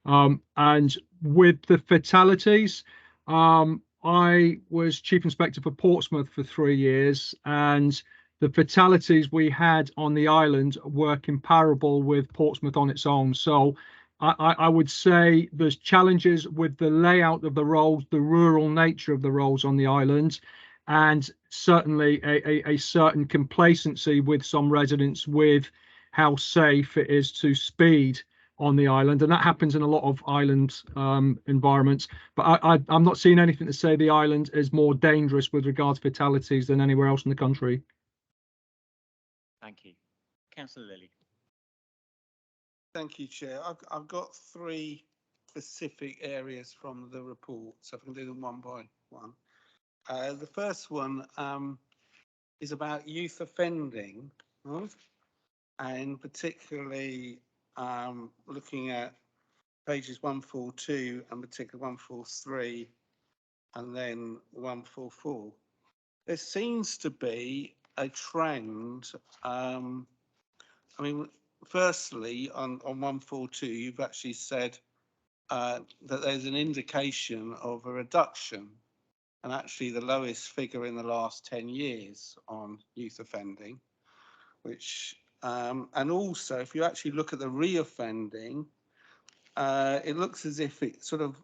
[SPEAKER 14] And with the fatalities, I was Chief Inspector for Portsmouth for 3 years, and the fatalities we had on the island were comparable with Portsmouth on its own. So I would say there's challenges with the layout of the roads, the rural nature of the roads on the island, and certainly a certain complacency with some residents with how safe it is to speed on the island. And that happens in a lot of island environments. But I'm not seeing anything to say the island is more dangerous with regards to fatalities than anywhere else in the country.
[SPEAKER 1] Thank you. Councillor Lilly.
[SPEAKER 3] Thank you, Chair. I've got 3 specific areas from the report, so I can do them one by one. The first one is about youth offending, right? And particularly looking at pages 142 and particularly 143 and then 144. There seems to be a trend. I mean, firstly, on 142, you've actually said that there's an indication of a reduction, and actually the lowest figure in the last 10 years on youth offending, which, and also if you actually look at the reoffending, it looks as if it sort of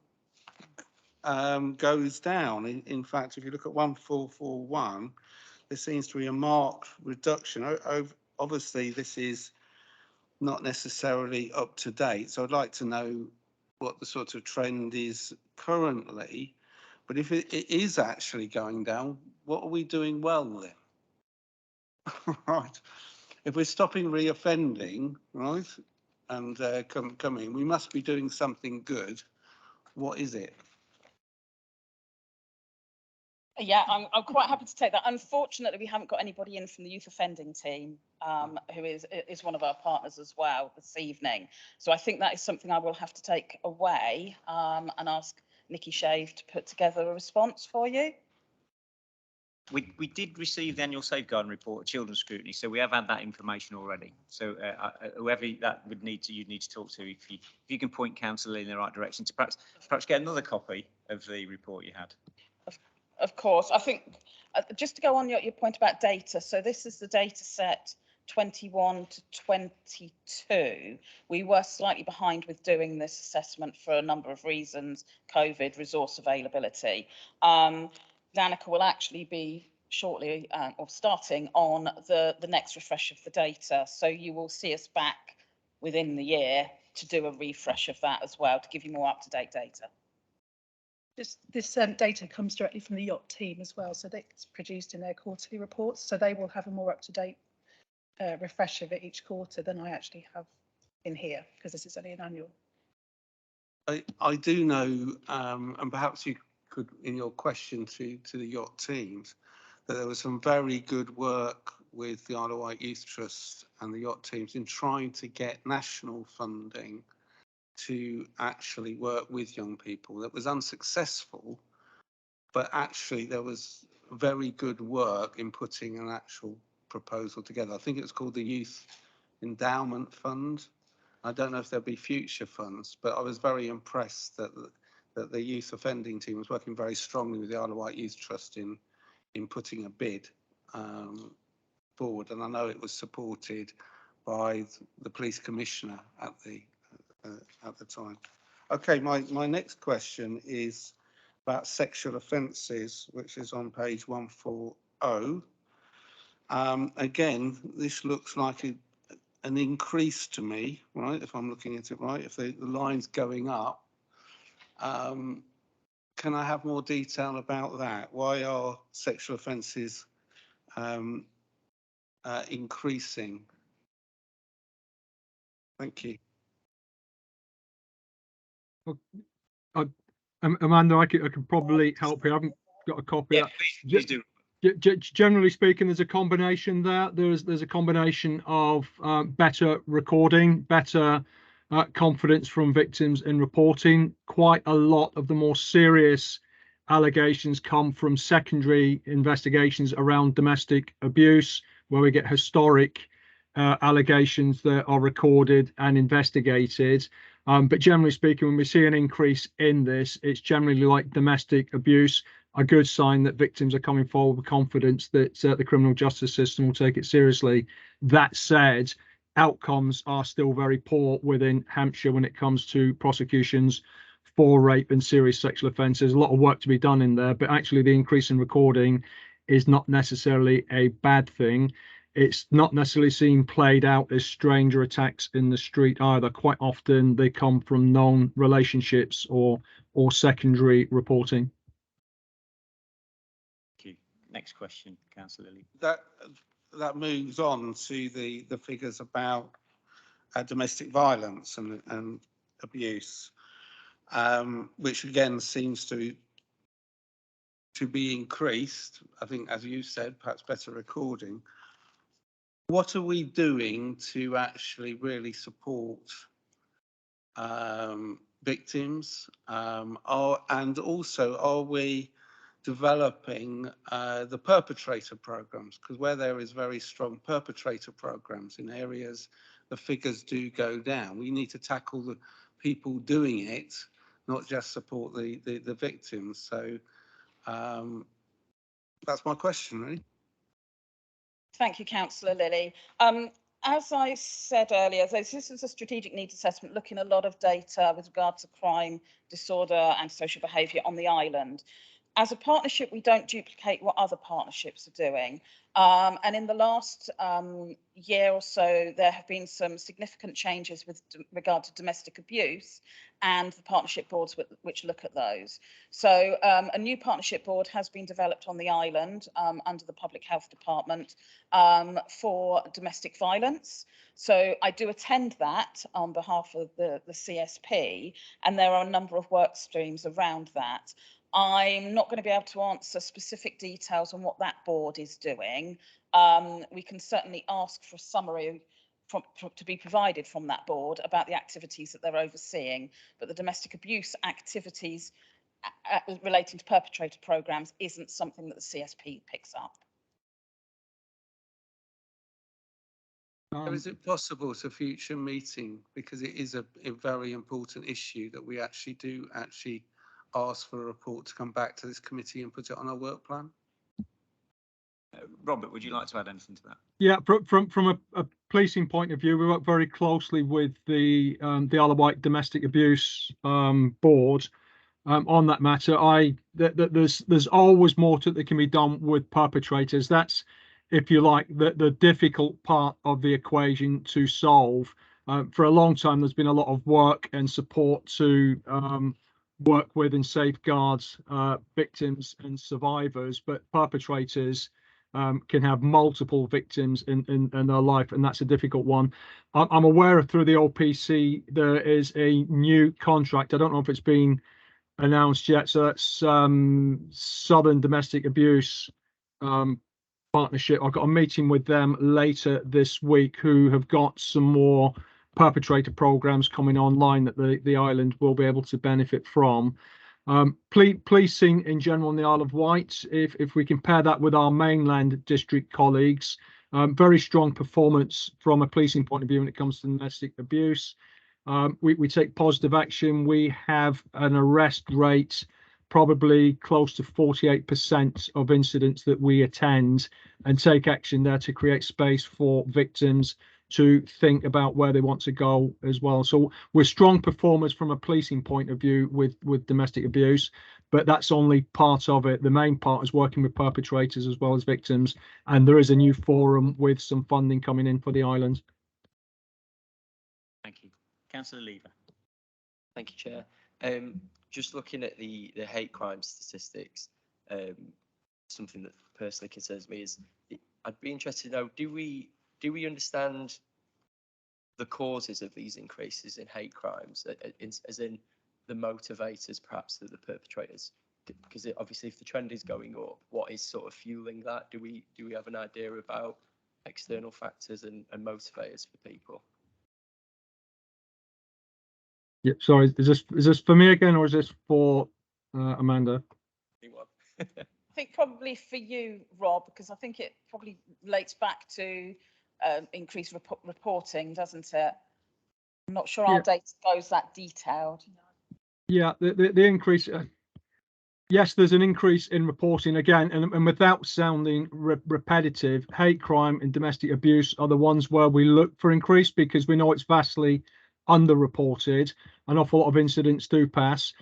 [SPEAKER 3] goes down. In fact, if you look at 1441, there seems to be a marked reduction. Obviously, this is not necessarily up to date, so I'd like to know what the sort of trend is currently. But if it is actually going down, what are we doing well then? Right. If we're stopping reoffending, right, and coming, we must be doing something good. What is it?
[SPEAKER 12] Yeah, I'm quite happy to take that. Unfortunately, we haven't got anybody in from the youth offending team, who is one of our partners as well this evening. So I think that is something I will have to take away and ask Nikki Shave to put together a response for you.
[SPEAKER 1] We did receive the annual safeguarding report at Children's Scrutiny, so we have had that information already. So whoever that would need to, you'd need to talk to, if you can point council in the right direction to perhaps get another copy of the report you had.
[SPEAKER 12] Of course, I think just to go on your point about data. So this is the data set 21 to 22. We were slightly behind with doing this assessment for a number of reasons: COVID, resource availability. Danica will actually be shortly or starting on the next refresh of the data. So you will see us back within the year to do a refresh of that as well, to give you more up-to-date data.
[SPEAKER 16] This data comes directly from the yacht team as well, so it's produced in their quarterly reports. So they will have a more up-to-date refresh of it each quarter than I actually have in here, because this is only an annual.
[SPEAKER 3] I do know, and perhaps you could, in your question to the yacht teams, that there was some very good work with the Isle of Wight Youth Trust and the yacht teams in trying to get national funding to actually work with young people. That was unsuccessful, but actually there was very good work in putting an actual proposal together. I think it's called the Youth Endowment Fund. I don't know if there'll be future funds, but I was very impressed that the youth offending team was working very strongly with the Isle of Wight Youth Trust in putting a bid forward, and I know it was supported by the police commissioner at the time. Okay, my next question is about sexual offences, which is on page 140. Again, this looks like an increase to me, right? If I'm looking at it right, if the line's going up, can I have more detail about that? Why are sexual offences increasing? Thank you.
[SPEAKER 14] Amanda, I could probably help you. I haven't got a copy.
[SPEAKER 1] Yeah, please do.
[SPEAKER 14] Generally speaking, there's a combination there. There's a combination of better recording, better confidence from victims in reporting. Quite a lot of the more serious allegations come from secondary investigations around domestic abuse, where we get historic allegations that are recorded and investigated. But generally speaking, when we see an increase in this, it's generally like domestic abuse, a good sign that victims are coming forward with confidence that the criminal justice system will take it seriously. That said, outcomes are still very poor within Hampshire when it comes to prosecutions for rape and serious sexual offences. A lot of work to be done in there, but actually the increase in recording is not necessarily a bad thing. It's not necessarily seen played out as stranger attacks in the street either. Quite often they come from known relationships or secondary reporting.
[SPEAKER 1] Thank you. Next question, Councillor Lilly.
[SPEAKER 3] That moves on to the figures about domestic violence and abuse, which again seems to be increased. I think, as you said, perhaps better recording. What are we doing to actually really support victims? And also, are we developing the perpetrator programs? Because where there is very strong perpetrator programs in areas, the figures do go down. We need to tackle the people doing it, not just support the victims. So that's my question, really.
[SPEAKER 12] Thank you, Councillor Lilly. As I said earlier, this is a strategic needs assessment looking at a lot of data with regard to crime, disorder and social behaviour on the island. As a partnership, we don't duplicate what other partnerships are doing. And in the last year or so, there have been some significant changes with regard to domestic abuse and the partnership boards which look at those. So a new partnership board has been developed on the island under the Public Health Department for domestic violence. So I do attend that on behalf of the CSP, and there are a number of work streams around that. I'm not going to be able to answer specific details on what that board is doing. We can certainly ask for a summary to be provided from that board about the activities that they're overseeing, but the domestic abuse activities relating to perpetrator programs isn't something that the CSP picks up.
[SPEAKER 3] Is it possible to future meeting, because it is a very important issue, that we actually ask for a report to come back to this committee and put it on our work plan?
[SPEAKER 1] Robert, would you like to add anything to that?
[SPEAKER 14] Yeah, from a policing point of view, we work very closely with the Isle of Wight Domestic Abuse Board on that matter. There's always more that can be done with perpetrators. That's, if you like, the difficult part of the equation to solve. For a long time, there's been a lot of work and support to work with and safeguard victims and survivors, but perpetrators can have multiple victims in their life, and that's a difficult one. I'm aware of, through the OPC, there is a new contract. I don't know if it's been announced yet. So that's Southern Domestic Abuse Partnership. I've got a meeting with them later this week, who have got some more perpetrator programs coming online that the island will be able to benefit from. Policing in general on the Isle of Wight, if we compare that with our mainland district colleagues, very strong performance from a policing point of view when it comes to domestic abuse. We take positive action. We have an arrest rate probably close to 48% of incidents that we attend, and take action there to create space for victims to think about where they want to go as well. So we're strong performers from a policing point of view with domestic abuse, but that's only part of it. The main part is working with perpetrators as well as victims, and there is a new forum with some funding coming in for the island.
[SPEAKER 1] Thank you. Councillor Lever.
[SPEAKER 10] Thank you, Chair. Just looking at the hate crime statistics, something that personally concerns me is I'd be interested to know, do we understand the causes of these increases in hate crimes, as in the motivators perhaps that the perpetrators, because obviously if the trend is going up, what is sort of fueling that? Do we have an idea about external factors and motivators for people?
[SPEAKER 14] Yeah, sorry, is this for me again, or is this for Amanda?
[SPEAKER 12] I think probably for you, Rob, because I think it probably relates back to increased reporting, doesn't it? I'm not sure our data goes that detailed.
[SPEAKER 14] Yeah, the increase. Yes, there's an increase in reporting again, and without sounding repetitive, hate crime and domestic abuse are the ones where we look for increase, because we know it's vastly underreported. An awful lot of incidents do pass.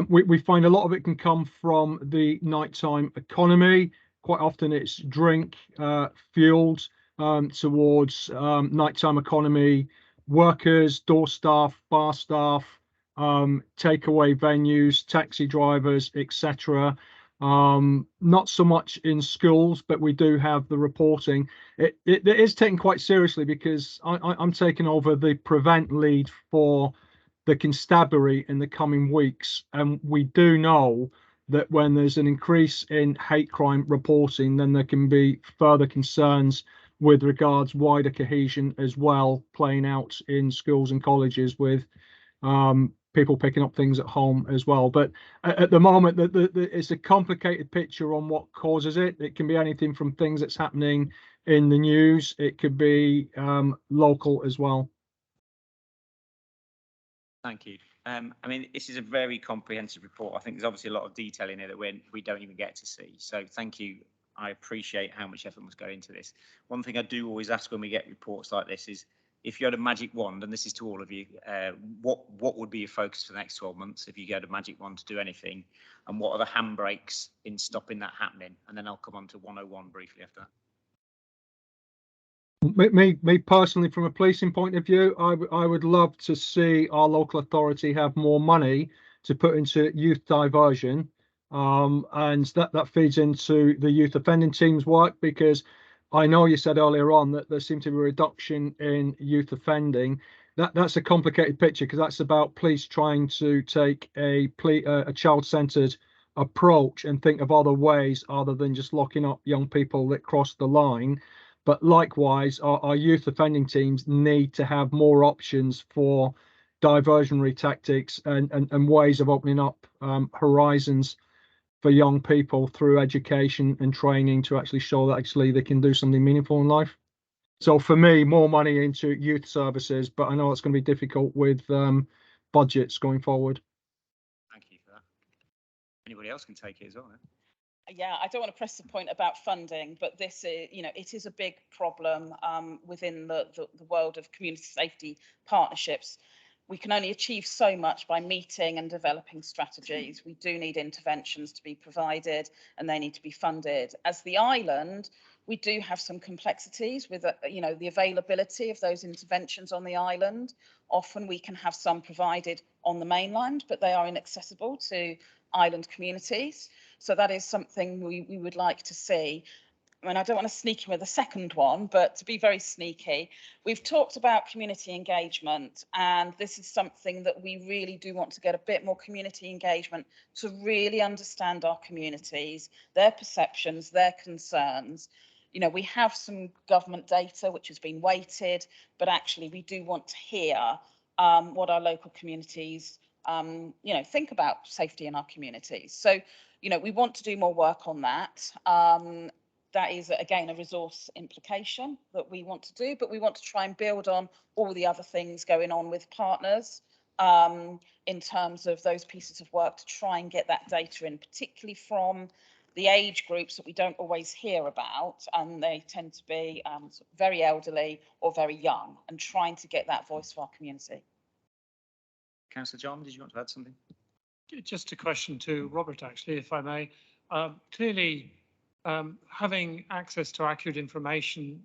[SPEAKER 14] We find a lot of it can come from the nighttime economy. Quite often it's drink fueled towards nighttime economy workers, door staff, bar staff, takeaway venues, taxi drivers, etc. Not so much in schools, but we do have the reporting. It is taken quite seriously, because I'm taking over the prevent lead for the constabulary in the coming weeks, and we do know that when there's an increase in hate crime reporting, then there can be further concerns with regards wider cohesion as well, playing out in schools and colleges with people picking up things at home as well. But at the moment, it's a complicated picture on what causes it. It can be anything from things that's happening in the news. It could be local as well.
[SPEAKER 1] Thank you. I mean, this is a very comprehensive report. I think there's obviously a lot of detail in it that we don't even get to see. So thank you. I appreciate how much effort must go into this. One thing I do always ask when we get reports like this is, if you had a magic wand, and this is to all of you, what would be your focus for the next 12 months if you had a magic wand to do anything? And what are the handbrakes in stopping that happening? And then I'll come on to 101 briefly after that.
[SPEAKER 14] Me personally, from a policing point of view, I would love to see our local authority have more money to put into youth diversion, and that feeds into the youth offending team's work, because I know you said earlier on that there seemed to be a reduction in youth offending. That's a complicated picture, because that's about police trying to take a child-centred approach and think of other ways other than just locking up young people that cross the line. But likewise, our youth offending teams need to have more options for diversionary tactics and ways of opening up horizons for young people through education and training to actually show that actually they can do something meaningful in life. So for me, more money into youth services, but I know it's going to be difficult with budgets going forward.
[SPEAKER 1] Thank you for that. Anybody else can take it as well.
[SPEAKER 12] Yeah, I don't want to press the point about funding, but this is, it is a big problem within the world of community safety partnerships. We can only achieve so much by meeting and developing strategies. We do need interventions to be provided, and they need to be funded. As the island, we do have some complexities with, the availability of those interventions on the island. Often we can have some provided on the mainland, but they are inaccessible to island communities. So that is something we would like to see. I mean, I don't want to sneak in with a second one, but to be very sneaky, we've talked about community engagement, and this is something that we really do want to get a bit more community engagement to really understand our communities, their perceptions, their concerns. We have some government data which has been weighted, but actually we do want to hear what our local communities you know, think about safety in our communities. So, you know, we want to do more work on that. That is, again, a resource implication that we want to do, but we want to try and build on all the other things going on with partners in terms of those pieces of work to try and get that data in, particularly from the age groups that we don't always hear about, and they tend to be sort of very elderly or very young, and trying to get that voice for our community.
[SPEAKER 1] Councillor John, did you want to add something?
[SPEAKER 8] Just a question to Robert, actually, if I may. Clearly, having access to accurate information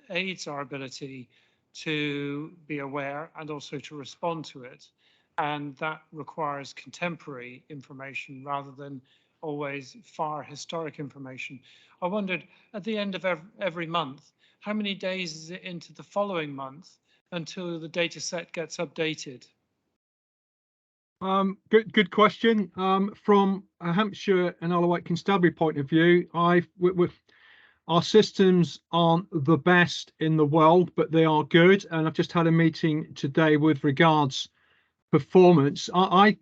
[SPEAKER 8] aids our ability to be aware and also to respond to it. And that requires contemporary information rather than always far historic information. I wondered, at the end of every month, how many days is it into the following month until the data set gets updated?
[SPEAKER 14] Good question. From a Hampshire and Isle of Wight Constabulary point of view, our systems aren't the best in the world, but they are good. And I've just had a meeting today with regards performance. I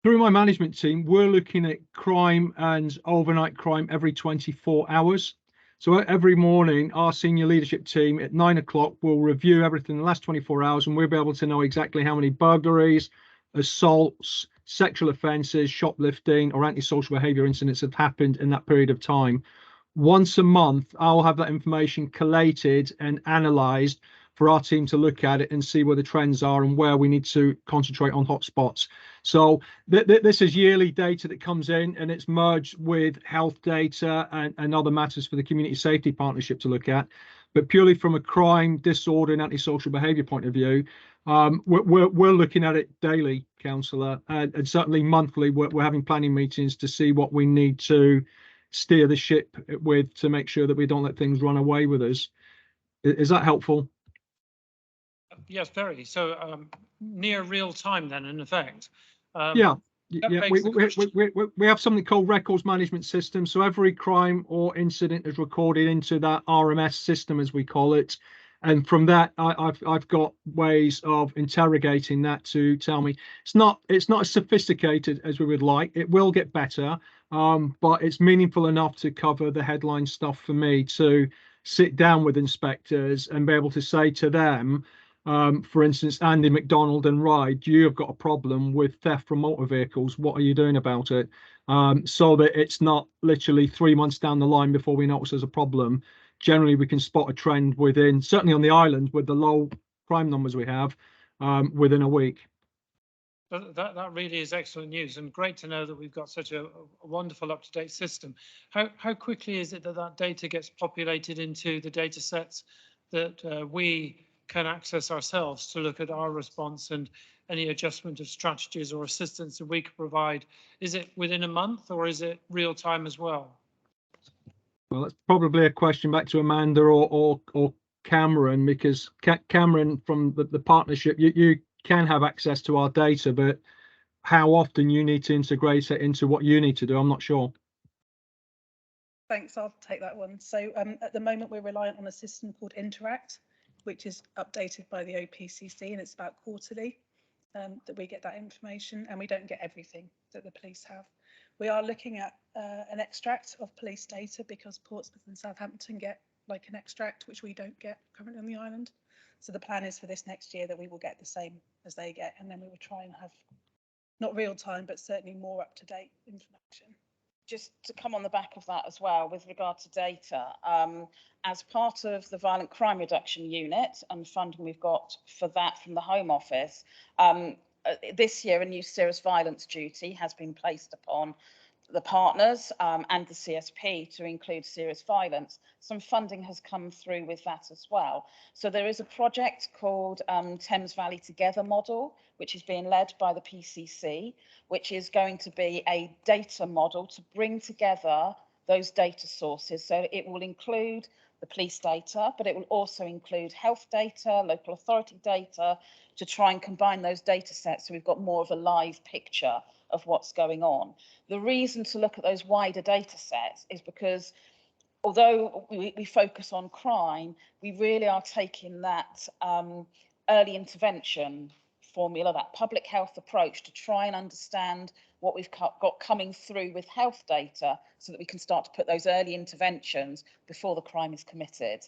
[SPEAKER 14] through my management team, we're looking at crime and overnight crime every 24 hours. So every morning, our senior leadership team at 9 o'clock will review everything in the last 24 hours, and we'll be able to know exactly how many burglaries, assaults, sexual offences, shoplifting, or antisocial behaviour incidents have happened in that period of time. Once a month, I'll have that information collated and analysed for our team to look at it and see where the trends are and where we need to concentrate on hotspots. So this is yearly data that comes in, and it's merged with health data and other matters for the Community Safety Partnership to look at. But purely from a crime, disorder and antisocial behaviour point of view, we're looking at it daily, Councillor, and certainly monthly we're having planning meetings to see what we need to steer the ship with to make sure that we don't let things run away with us. Is that helpful?
[SPEAKER 8] Yes, very. So near real time then, in effect.
[SPEAKER 14] Yeah. We have something called records management system. So every crime or incident is recorded into that RMS system, as we call it. And from that, I've got ways of interrogating that to tell me it's not as sophisticated as we would like. It will get better, but it's meaningful enough to cover the headline stuff for me to sit down with inspectors and be able to say to them, for instance, Andy McDonald and Ryde, you have got a problem with theft from motor vehicles. What are you doing about it? So that it's not literally 3 months down the line before we notice there's a problem. Generally, we can spot a trend within, certainly on the island with the low crime numbers we have, within a week.
[SPEAKER 8] That really is excellent news, and great to know that we've got such a wonderful up-to-date system. How quickly is it that data gets populated into the data sets that we can access ourselves to look at our response and any adjustment of strategies or assistance that we can provide? Is it within a month or is it real time as well?
[SPEAKER 14] Well, that's probably a question back to Amanda or Cameron, because Cameron from the partnership, you can have access to our data, but how often you need to integrate it into what you need to do, I'm not sure.
[SPEAKER 16] Thanks, I'll take that one. So at the moment, we're reliant on a system called Interact, which is updated by the OPCC, and it's about quarterly that we get that information, and we don't get everything that the police have. We are looking at an extract of police data because Portsmouth and Southampton get like an extract, which we don't get currently on the island. So the plan is for this next year that we will get the same as they get, and then we will try and have not real time, but certainly more up-to-date information.
[SPEAKER 12] Just to come on the back of that as well, with regard to data, as part of the Violent Crime Reduction Unit and funding we've got for that from the Home Office, this year a new serious violence duty has been placed upon the partners and the CSP to include serious violence. Some funding has come through with that as well. So there is a project called Thames Valley Together model, which is being led by the PCC, which is going to be a data model to bring together those data sources. So it will include the police data, but it will also include health data, local authority data, to try and combine those data sets so we've got more of a live picture of what's going on. The reason to look at those wider data sets is because although we focus on crime, we really are taking that early intervention formula, that public health approach, to try and understand what we've got coming through with health data, so that we can start to put those early interventions before the crime is committed,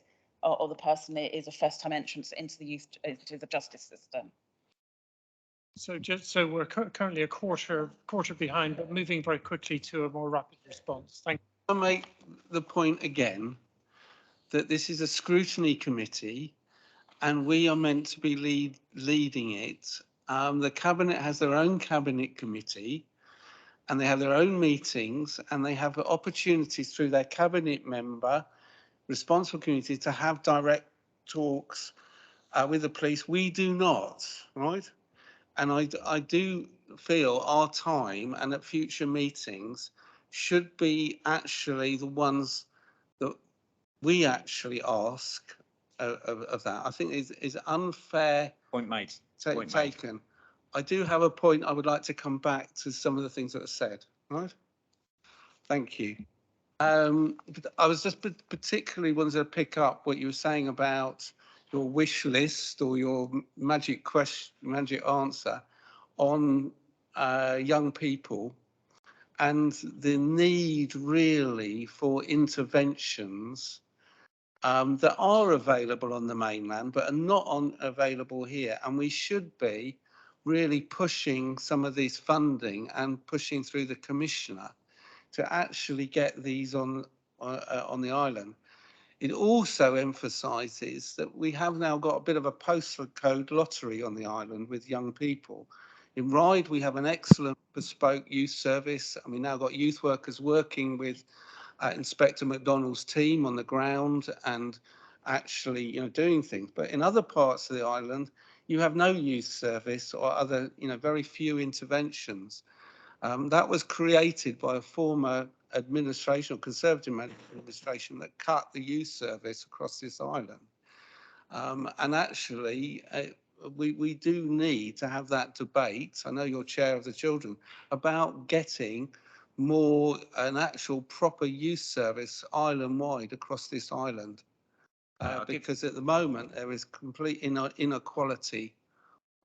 [SPEAKER 12] or the person is a first-time entrance into the justice system.
[SPEAKER 8] So we're currently a quarter behind, but moving very quickly to a more rapid response. Thank you.
[SPEAKER 3] I make the point again that this is a scrutiny committee and we are meant to be leading it. The cabinet has their own cabinet committee and they have their own meetings and they have opportunities through their cabinet member responsible community to have direct talks with the police. We do not, right? And I do feel our time and at future meetings should be actually the ones that we actually ask of that. I think is unfair.
[SPEAKER 1] Point made.
[SPEAKER 3] Taken. I do have a point. I would like to come back to some of the things that are said. Right. Thank you. But I was just particularly wanted to pick up what you were saying about your wish list or your magic question, magic answer on young people and the need really for interventions that are available on the mainland but are not available here. And we should be really pushing some of these funding and pushing through the commissioner to actually get these on the island. It also emphasises that we have now got a bit of a postal code lottery on the island with young people. In Ryde, we have an excellent bespoke youth service, and we now got youth workers working with Inspector McDonald's team on the ground and actually, doing things. But in other parts of the island, you have no youth service or other, very few interventions. That was created by a former administration, or Conservative administration, that cut the youth service across this island. And actually, we do need to have that debate. I know you're chair of the children, about getting more an actual proper youth service island-wide across this island. Because at the moment there is complete inequality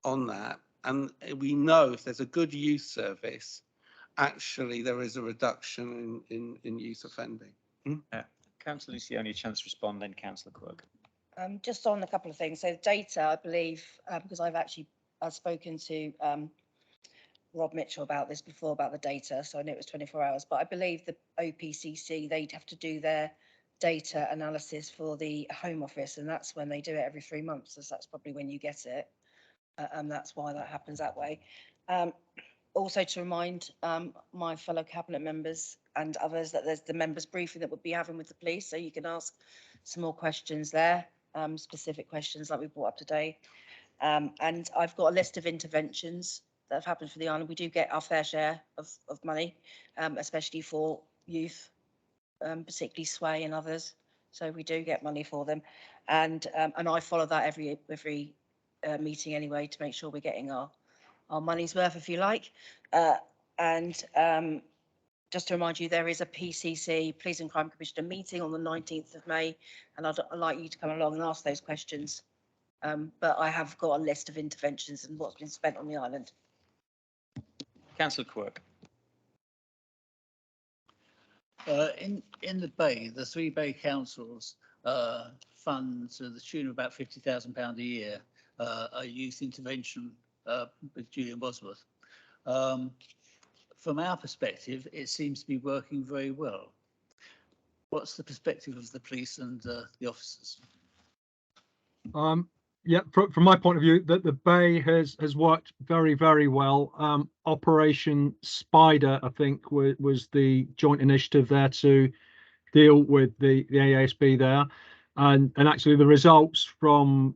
[SPEAKER 3] on that. And we know if there's a good youth service, actually there is a reduction in youth offending.
[SPEAKER 1] Councillor Lucy, only a chance to respond, then Councillor Quirk.
[SPEAKER 17] Just on a couple of things. So data, I believe, because I've spoken to Rob Mitchell about this before, about the data, so I know it was 24 hours, but I believe the OPCC, they'd have to do their data analysis for the Home Office, and that's when they do it every 3 months, so that's probably when you get it, and that's why that happens that way. Also to remind my fellow cabinet members and others that there's the members briefing that we'll be having with the police, so you can ask some more questions there, specific questions like we brought up today. And I've got a list of interventions that have happened for the island. We do get our fair share of money, especially for youth, particularly Sway and others. So we do get money for them, and I follow that every meeting anyway to make sure we're getting our money's worth, if you like. Just to remind you, there is a PCC, Police and Crime Commissioner meeting on the 19th of May, and I'd like you to come along and ask those questions. But I have got a list of interventions and what's been spent on the island.
[SPEAKER 1] Councillor Quirk.
[SPEAKER 4] In the Bay, the 3 Bay councils fund to the tune of about £50,000 a year a youth intervention with Julian Bosworth. From our perspective, it seems to be working very well. What's the perspective of the police and the officers?
[SPEAKER 14] Yeah, from my point of view, that the Bay has worked very, very well. Operation Spider, I think, was the joint initiative there to deal with the AASB there, and actually the results from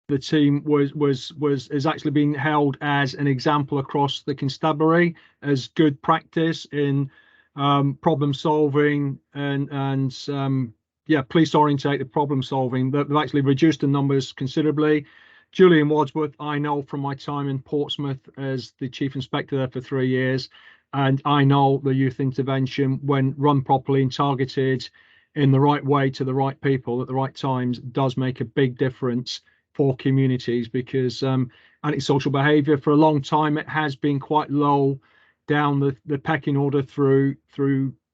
[SPEAKER 14] the team is actually being held as an example across the constabulary as good practice in problem solving and yeah, police orientated problem solving. They've actually reduced the numbers considerably. Julian Wadsworth, I know from my time in Portsmouth as the chief inspector there for 3 years, and I know the youth intervention, when run properly and targeted in the right way to the right people at the right times, does make a big difference for communities, because antisocial behaviour for a long time, it has been quite low down the pecking order through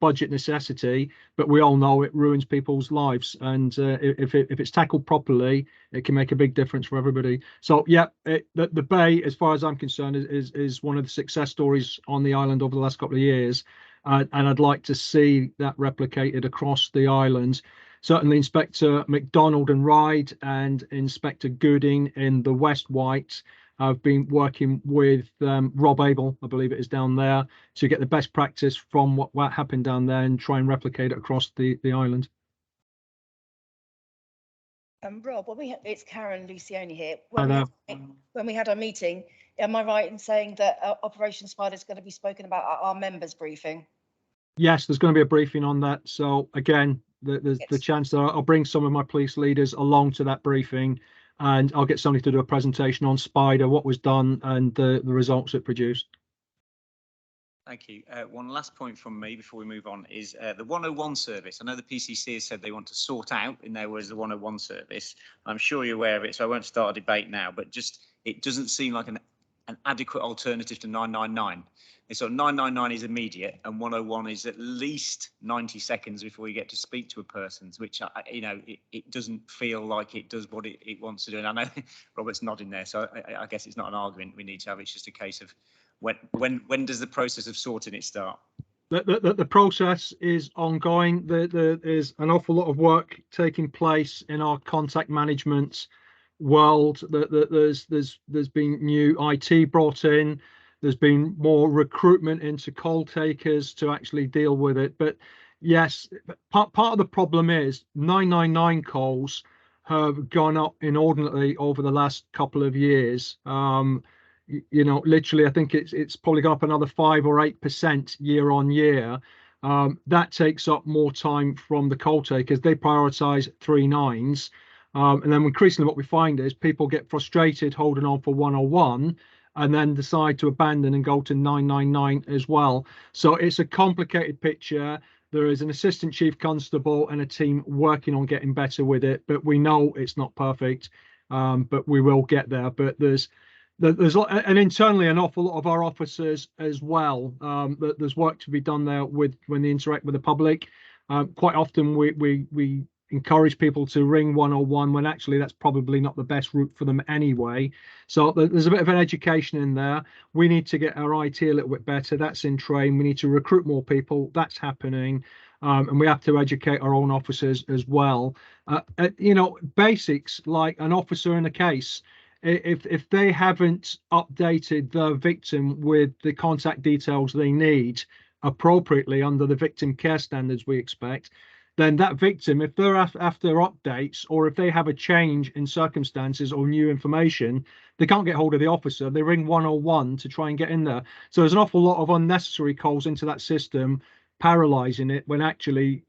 [SPEAKER 14] budget necessity, but we all know it ruins people's lives, and if it's tackled properly, it can make a big difference for everybody. So yeah, the Bay, as far as I'm concerned, is one of the success stories on the island over the last couple of years, and I'd like to see that replicated across the island. Certainly Inspector McDonald and Ryde and Inspector Gooding in the West Wight have been working with Rob Abel, I believe it is, down there, to get the best practice from what happened down there and try and replicate it across the island.
[SPEAKER 17] Rob, it's Karen Lucioni here. When we had our meeting, am I right in saying that Operation Spider is going to be spoken about at our members briefing?
[SPEAKER 14] Yes, there's going to be a briefing on that. So again, there's the chance that I'll bring some of my police leaders along to that briefing, and I'll get somebody to do a presentation on Spider, what was done, and the results it produced.
[SPEAKER 1] Thank you. One last point from me before we move on is the 101 service. I know the PCC has said they want to sort out in there was the 101 service. I'm sure you're aware of it, so I won't start a debate now, but just it doesn't seem like an adequate alternative to 999. And so 999 is immediate, and 101 is at least 90 seconds before you get to speak to a person, which, it doesn't feel like it does what it wants to do. And I know Robert's nodding there, so I guess it's not an argument we need to have. It's just a case of when does the process of sorting it start?
[SPEAKER 14] The process is ongoing. There is an awful lot of work taking place in our contact management world. There's been new IT brought in. There's been more recruitment into call takers to actually deal with it. But yes, part of the problem is 999 calls have gone up inordinately over the last couple of years. Literally, I think it's probably gone up another 5 or 8% year on year. That takes up more time from the call takers. They prioritize 3 nines. And then increasingly what we find is people get frustrated holding on for 101 and then decide to abandon and go to 999 as well. So it's a complicated picture. There is an assistant chief constable and a team working on getting better with it, but we know it's not perfect, but we will get there. But there's and internally an awful lot of our officers as well. There's work to be done there when they interact with the public. Quite often we encourage people to ring 101 when actually that's probably not the best route for them anyway. So there's a bit of an education in there. We need to get our IT a little bit better. That's in train. We need to recruit more people. That's happening. And we have to educate our own officers as well. Basics like an officer in a case. If they haven't updated the victim with the contact details they need appropriately under the victim care standards we expect, then that victim, if they're after updates or if they have a change in circumstances or new information, they can't get hold of the officer. They ring 101 to try and get in there. So there's an awful lot of unnecessary calls into that system, paralyzing it, when actually,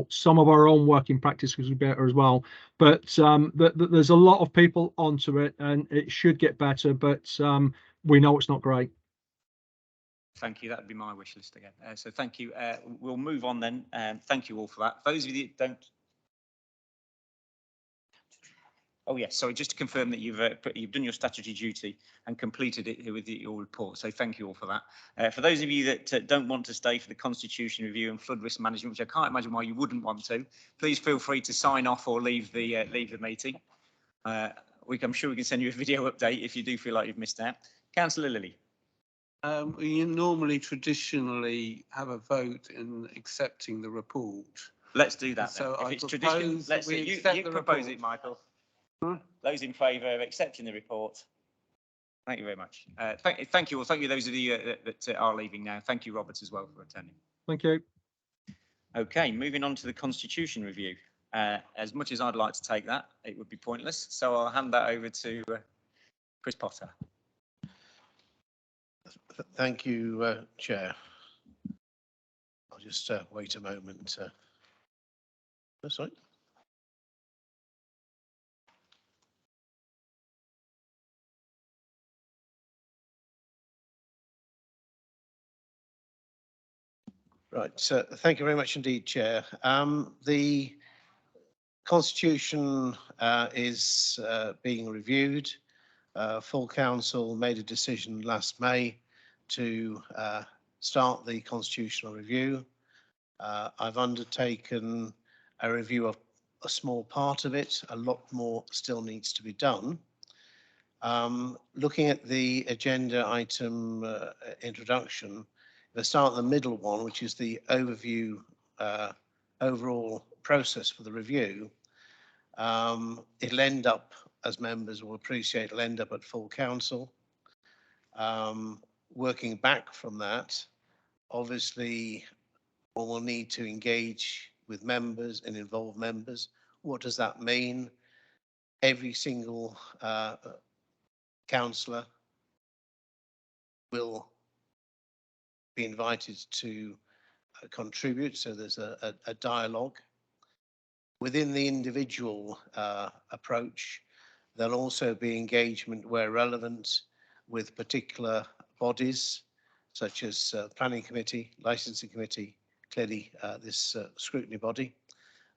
[SPEAKER 14] some of our own working practice would be better as well. But there's a lot of people onto it and it should get better, but we know it's not great.
[SPEAKER 1] Thank you. That would be my wish list again. So thank you. We'll move on then. Thank you all for that. Those of you that don't. Oh yes, sorry. Just to confirm that you've done your statutory duty and completed it with your report. So thank you all for that. For those of you that don't want to stay for the Constitution review and flood risk management, which I can't imagine why you wouldn't want to, please feel free to sign off or leave the meeting. I'm sure we can send you a video update if you do feel like you've missed out. Councillor Lilly.
[SPEAKER 3] We normally traditionally have a vote in accepting the report.
[SPEAKER 1] Let's do that.
[SPEAKER 3] So
[SPEAKER 1] if
[SPEAKER 3] I
[SPEAKER 1] it's tradition, let's you propose it, Michael.
[SPEAKER 3] Huh?
[SPEAKER 1] Those in favour of accepting the report. Thank you very much. Thank you all. Thank you those of you that are leaving now. Thank you, Robert, as well, for attending.
[SPEAKER 14] Thank you.
[SPEAKER 1] Okay, moving on to the Constitution review. As much as I'd like to take that, it would be pointless. So I'll hand that over to Chris Potter.
[SPEAKER 13] Thank you, Chair. I'll just wait a moment. That's right. Right, so thank you very much indeed, Chair. The
[SPEAKER 3] Constitution is being reviewed. Full Council made a decision last May to start the constitutional review. I've undertaken a review of a small part of it. A lot more still needs to be done. Looking at the agenda item introduction, if I start at the middle one, which is the overview, overall process for the review, it'll end up, as members will appreciate, it'll end up at full council. Working back from that, obviously, one will need to engage with members and involve members. What does that mean? Every single councillor will be invited to contribute, so there's a dialogue. Within the individual approach, there'll also be engagement where relevant with particular bodies, such as Planning Committee, Licensing Committee, clearly this scrutiny body,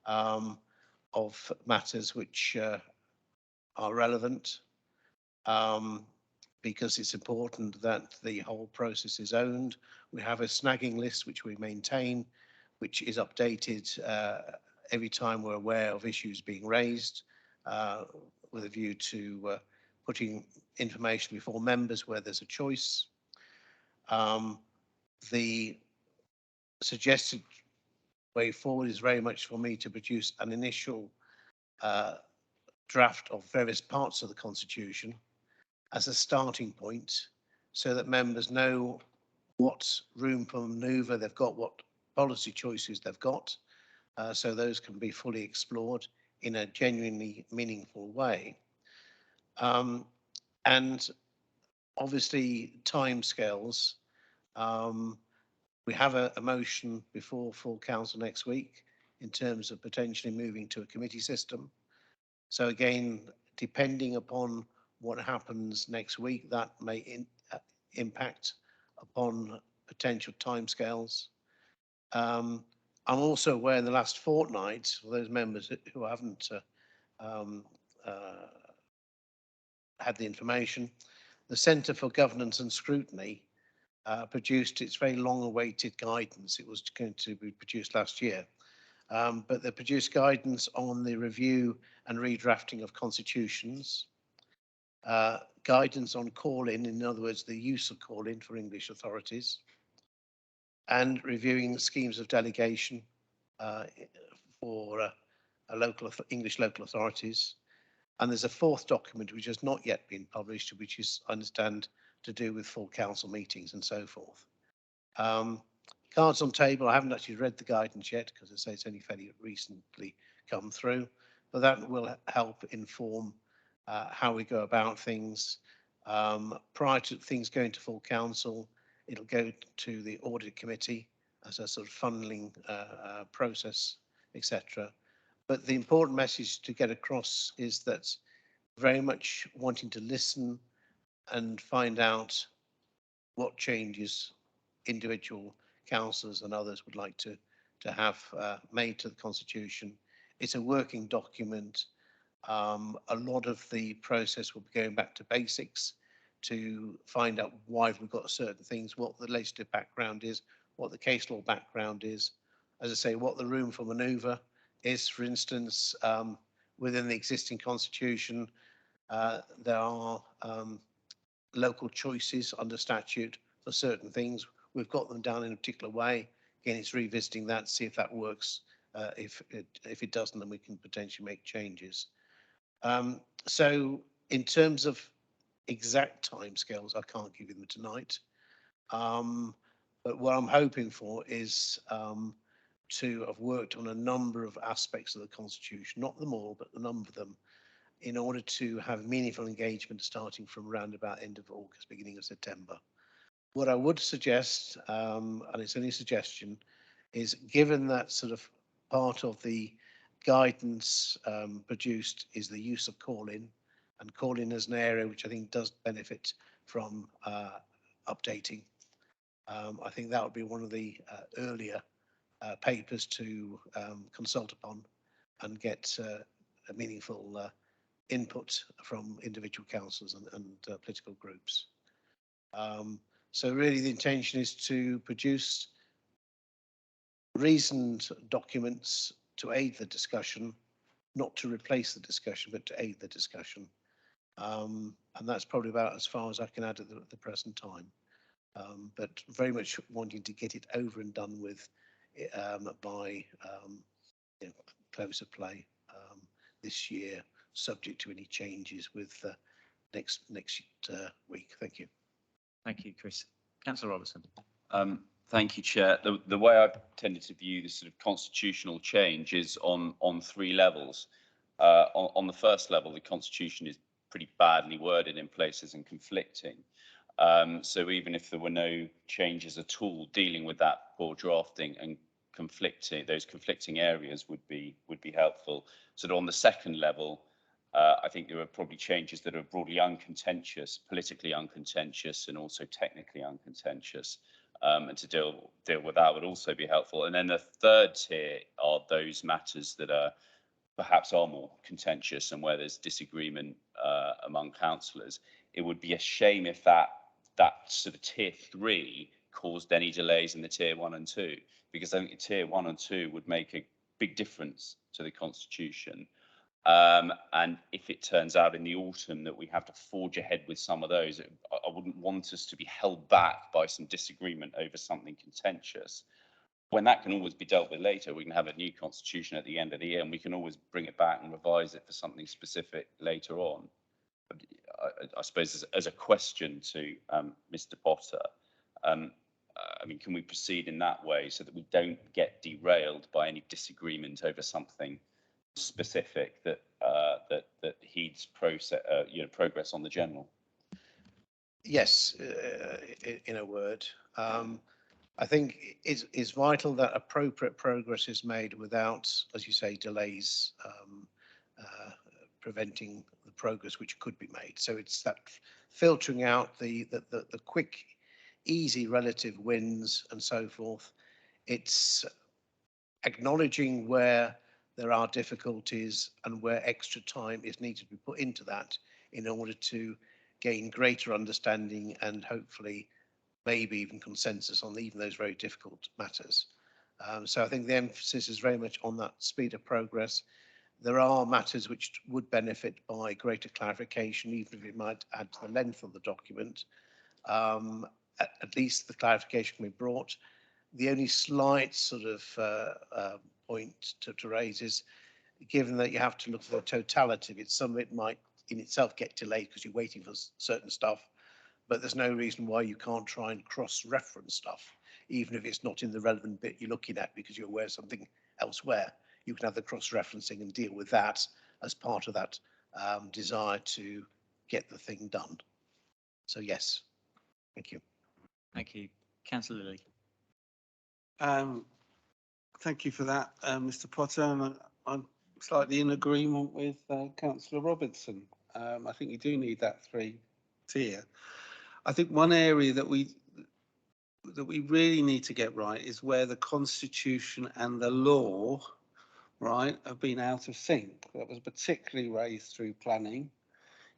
[SPEAKER 3] of matters which are relevant, because it's important that the whole process is owned. We have a snagging list which we maintain, which is updated every time we're aware of issues being raised, with a view to putting information before members where there's a choice. The suggested way forward is very much for me to produce an initial draft of various parts of the Constitution as a starting point, so that members know what room for manoeuvre they've got, what policy choices they've got, so those can be fully explored in a genuinely meaningful way. And obviously timescales. We have a motion before full council next week in terms of potentially moving to a committee system. So again, depending upon what happens next week, that may impact upon potential timescales. I'm also aware in the last fortnight, for those members who haven't had the information, the Centre for Governance and Scrutiny produced its very long-awaited guidance. It was going to be produced last year, but they produced guidance on the review and redrafting of constitutions, guidance on call-in, in other words, the use of call-in for English authorities, and reviewing schemes of delegation for English local authorities. And there's a fourth document which has not yet been published, which is, I understand, to do with full council meetings and so forth. Cards on table, I haven't actually read the guidance yet, because I say it's only fairly recently come through, but that will help inform how we go about things. Prior to things going to full council, it'll go to the audit committee as a sort of funneling process, etc. But the important message to get across is that very much wanting to listen and find out what changes individual councillors and others would like to have made to the Constitution. It's a working document. A lot of the process will be going back to basics to find out why we've got certain things, what the legislative background is, what the case law background is, as I say, what the room for manoeuvre is. For instance, within the existing Constitution, there are local choices under statute for certain things. We've got them down in a particular way. Again, it's revisiting that, see if that works. If it doesn't, then we can potentially make changes. So in terms of exact timescales, I can't give you them tonight. But what I'm hoping for is to have worked on a number of aspects of the Constitution, not them all, but a number of them, in order to have meaningful engagement starting from around about end of August, beginning of September. What I would suggest, and it's only a suggestion, is given that sort of part of the guidance produced is the use of call-in, and call-in as an area which I think does benefit from updating. I think that would be one of the earlier papers to consult upon,
[SPEAKER 18] and get a meaningful input from individual councils and political groups. So really the intention is to produce reasoned documents to aid the discussion, not to replace the discussion, but to aid the discussion. And that's probably about as far as I can add at the present time. But very much wanting to get it over and done with by you know, close of play this year, subject to any changes with next week. Thank you.
[SPEAKER 1] Thank you, Chris. Councillor Robertson.
[SPEAKER 19] Thank you, Chair. The way I've tended to view this sort of constitutional change is on 3 levels. On the first level, the Constitution is pretty badly worded in places and conflicting. So even if there were no changes at all dealing with that poor drafting and those conflicting areas would be helpful. So that on the second level, I think there are probably changes that are broadly uncontentious, politically uncontentious, and also technically uncontentious. And to deal with that would also be helpful. And then the third tier are those matters that are perhaps more contentious and where there's disagreement among councillors. It would be a shame if that sort of tier 3 caused any delays in the tier 1 and 2, because I think the tier 1 and 2 would make a big difference to the Constitution. And if it turns out in the autumn that we have to forge ahead with some of those, I wouldn't want us to be held back by some disagreement over something contentious. When that can always be dealt with later, we can have a new constitution at the end of the year, and we can always bring it back and revise it for something specific later on. I suppose as a question to Mr. Potter, I mean, can we proceed in that way so that we don't get derailed by any disagreement over something specific that heeds progress on the general?
[SPEAKER 18] Yes, in a word. I think it's vital that appropriate progress is made without, as you say, delays preventing the progress which could be made. So it's that filtering out the quick, easy relative wins and so forth. It's acknowledging where there are difficulties and where extra time is needed to be put into that in order to gain greater understanding and hopefully maybe even consensus on even those very difficult matters. So I think the emphasis is very much on that speed of progress. There are matters which would benefit by greater clarification, even if it might add to the length of the document. At least the clarification we brought. The only slight sort of point to raise is, given that you have to look at the totality of it, some of it might in itself get delayed because you're waiting for certain stuff, but there's no reason why you can't try and cross-reference stuff, even if it's not in the relevant bit you're looking at because you're aware of something elsewhere. You can have the cross-referencing and deal with that as part of that desire to get the thing done. So yes, thank you.
[SPEAKER 1] Thank you. Councillor Lilly.
[SPEAKER 3] Thank you for that, Mr. Potter. And I'm slightly in agreement with Councillor Robertson. I think you do need that 3 tier. I think one area that we really need to get right is where the Constitution and the law, right, have been out of sync. That was particularly raised through planning.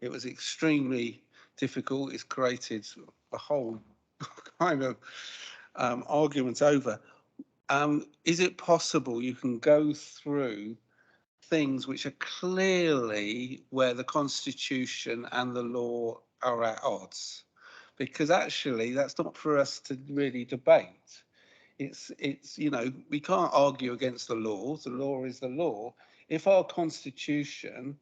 [SPEAKER 3] It was extremely difficult. It's created a whole kind of argument over. Is it possible you can go through things which are clearly where the Constitution and the law are at odds? Because actually that's not for us to really debate. It's you know, we can't argue against the law. The law is the law. If our Constitution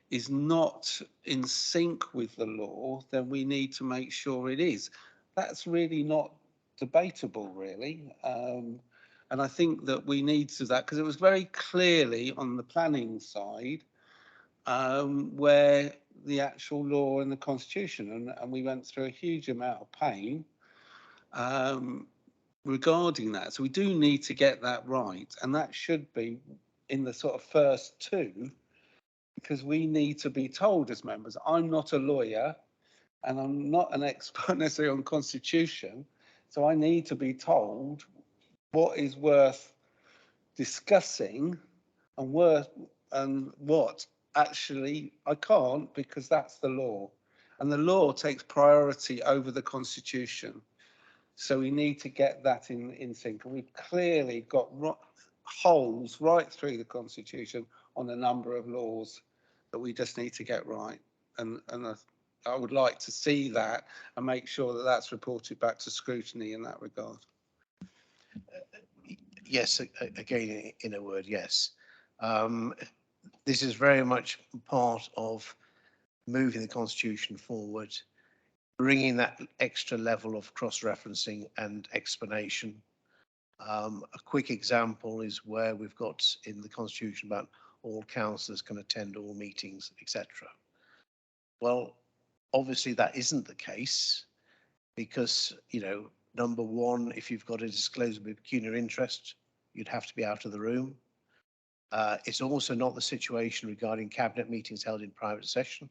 [SPEAKER 3] is not in sync with the law, then we need to make sure it is. That's really not debatable, really. And I think that we need to that, because it was very clearly on the planning side where the actual law and the Constitution, and we went through a huge amount of pain regarding that. So we do need to get that right, and that should be in the sort of first 2, because we need to be told as members. I'm not a lawyer and I'm not an expert necessarily on Constitution, so I need to be told what is worth discussing and worth and what. Actually, I can't because that's the law, and the law takes priority over the Constitution. So we need to get that in sync. And we've clearly got holes right through the Constitution on a number of laws that we just need to get right. And I would like to see that and make sure that that's reported back to scrutiny in that regard.
[SPEAKER 18] Yes, again, in a word, yes. This is very much part of moving the Constitution forward, bringing that extra level of cross-referencing and explanation. A quick example is where we've got in the Constitution about all councillors can attend all meetings, etc. Well, obviously that isn't the case because, you know, number one, if you've got a disclosure of pecuniary interest, you'd have to be out of the room. It's also not the situation regarding cabinet meetings held in private session,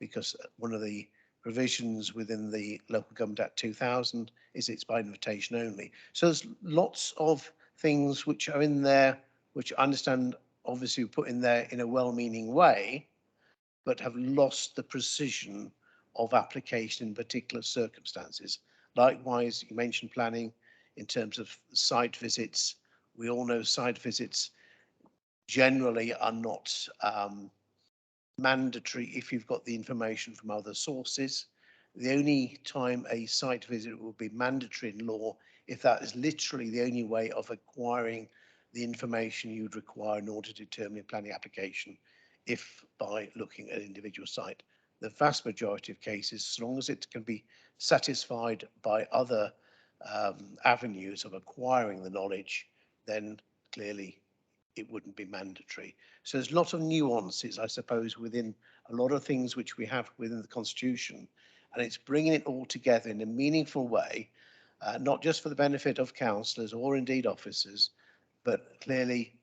[SPEAKER 18] because one of the provisions within the Local Government Act 2000 is it's by invitation only. So there's lots of things which are in there, which I understand obviously put in there in a well-meaning way, but have lost the precision of application in particular circumstances. Likewise, you mentioned planning in terms of site visits. We all know site visits generally are not mandatory if you've got the information from other sources. The only time a site visit will be mandatory in law if that is literally the only way of acquiring the information you'd require in order to determine a planning application, if by looking at an individual site. The vast majority of cases, as long as it can be satisfied by other avenues of acquiring the knowledge, then clearly it wouldn't be mandatory. So there's a lot of nuances, I suppose, within a lot of things which we have within the Constitution, and it's bringing it all together in a meaningful way, not just for the benefit of councillors or indeed officers, but clearly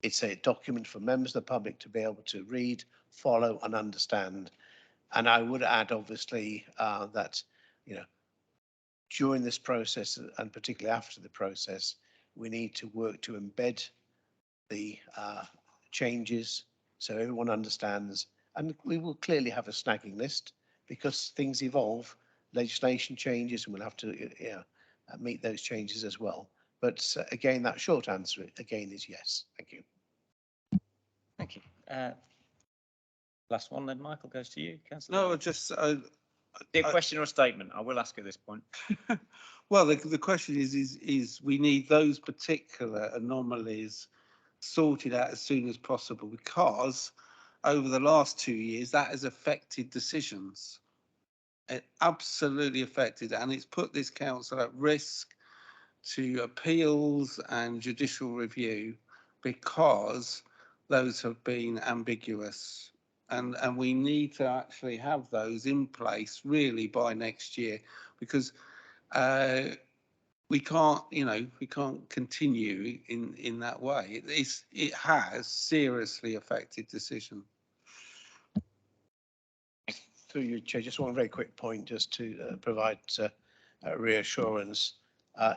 [SPEAKER 18] it's a document for members of the public to be able to read, follow and understand. And I would add, obviously, that, you know, during this process and particularly after the process, we need to work to embed the changes so everyone understands, and we will clearly have a snagging list because things evolve, legislation changes, and we'll have to meet those changes as well. But again, that short answer again is yes. Thank you.
[SPEAKER 1] Thank you. Last one then, Michael, goes to you, Councillor.
[SPEAKER 3] No, just
[SPEAKER 1] a question or a statement? I will ask at this point.
[SPEAKER 3] Well, the question is we need those particular anomalies sorted out as soon as possible, because over the last 2 years that has affected decisions. It absolutely affected, and it's put this council at risk to appeals and judicial review because those have been ambiguous, and we need to actually have those in place really by next year, because we can't, you know, we can't continue in that way. It has seriously affected decision.
[SPEAKER 18] Through you, Chair, just one very quick point just to provide reassurance.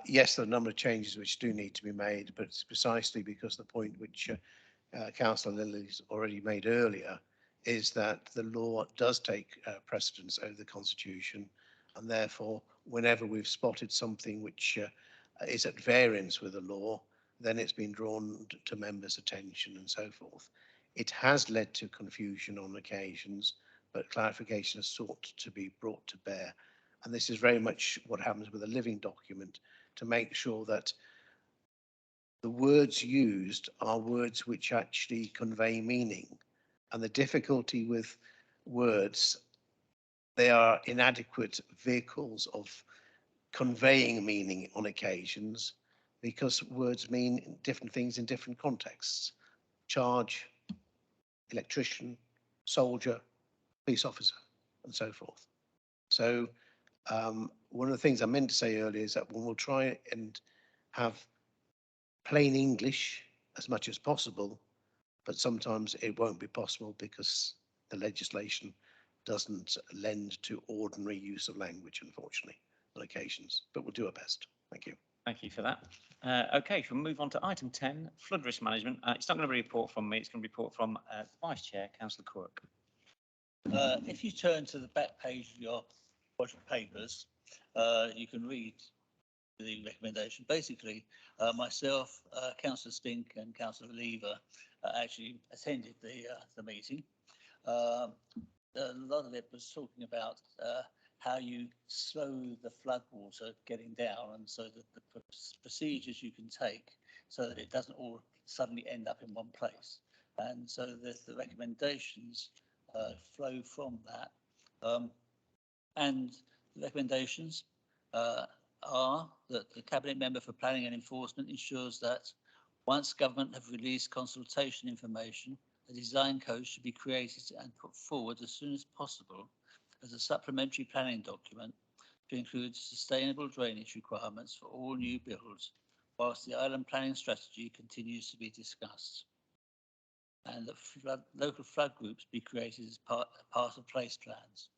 [SPEAKER 18] Yes, there are a number of changes which do need to be made, but it's precisely because the point which Councillor Lilly's already made earlier is that the law does take precedence over the Constitution, and therefore whenever we've spotted something which is at variance with the law, then it's been drawn to members' attention and so forth. It has led to confusion on occasions, but clarification is sought to be brought to bear. And this is very much what happens with a living document, to make sure that the words used are words which actually convey meaning. And the difficulty with words, they are inadequate vehicles of conveying meaning on occasions, because words mean different things in different contexts. Charge, electrician, soldier, police officer, and so forth. So one of the things I meant to say earlier is that we'll try and have plain English as much as possible, but sometimes it won't be possible because the legislation doesn't lend to ordinary use of language, unfortunately, on occasions, but we'll do our best. Thank you.
[SPEAKER 1] Thank you for that. Okay, shall we move on to item 10, flood risk management. It's not going to be a report from me, it's going to be a report from the Vice Chair, Councillor Quirk.
[SPEAKER 4] If you turn to the back page of your project papers, you can read the recommendation. Basically, myself, Councillor Stink and Councillor Lever actually attended the meeting. A lot of it was talking about how you slow the flood water getting down, and so that the procedures you can take so that it doesn't all suddenly end up in one place. And so the recommendations flow from that. And the recommendations are that the Cabinet Member for Planning and Enforcement ensures that once government have released consultation information, a design code should be created and put forward as soon as possible as a supplementary planning document to include sustainable drainage requirements for all new builds, whilst the island planning strategy continues to be discussed. And that local flood groups be created as part of place plans.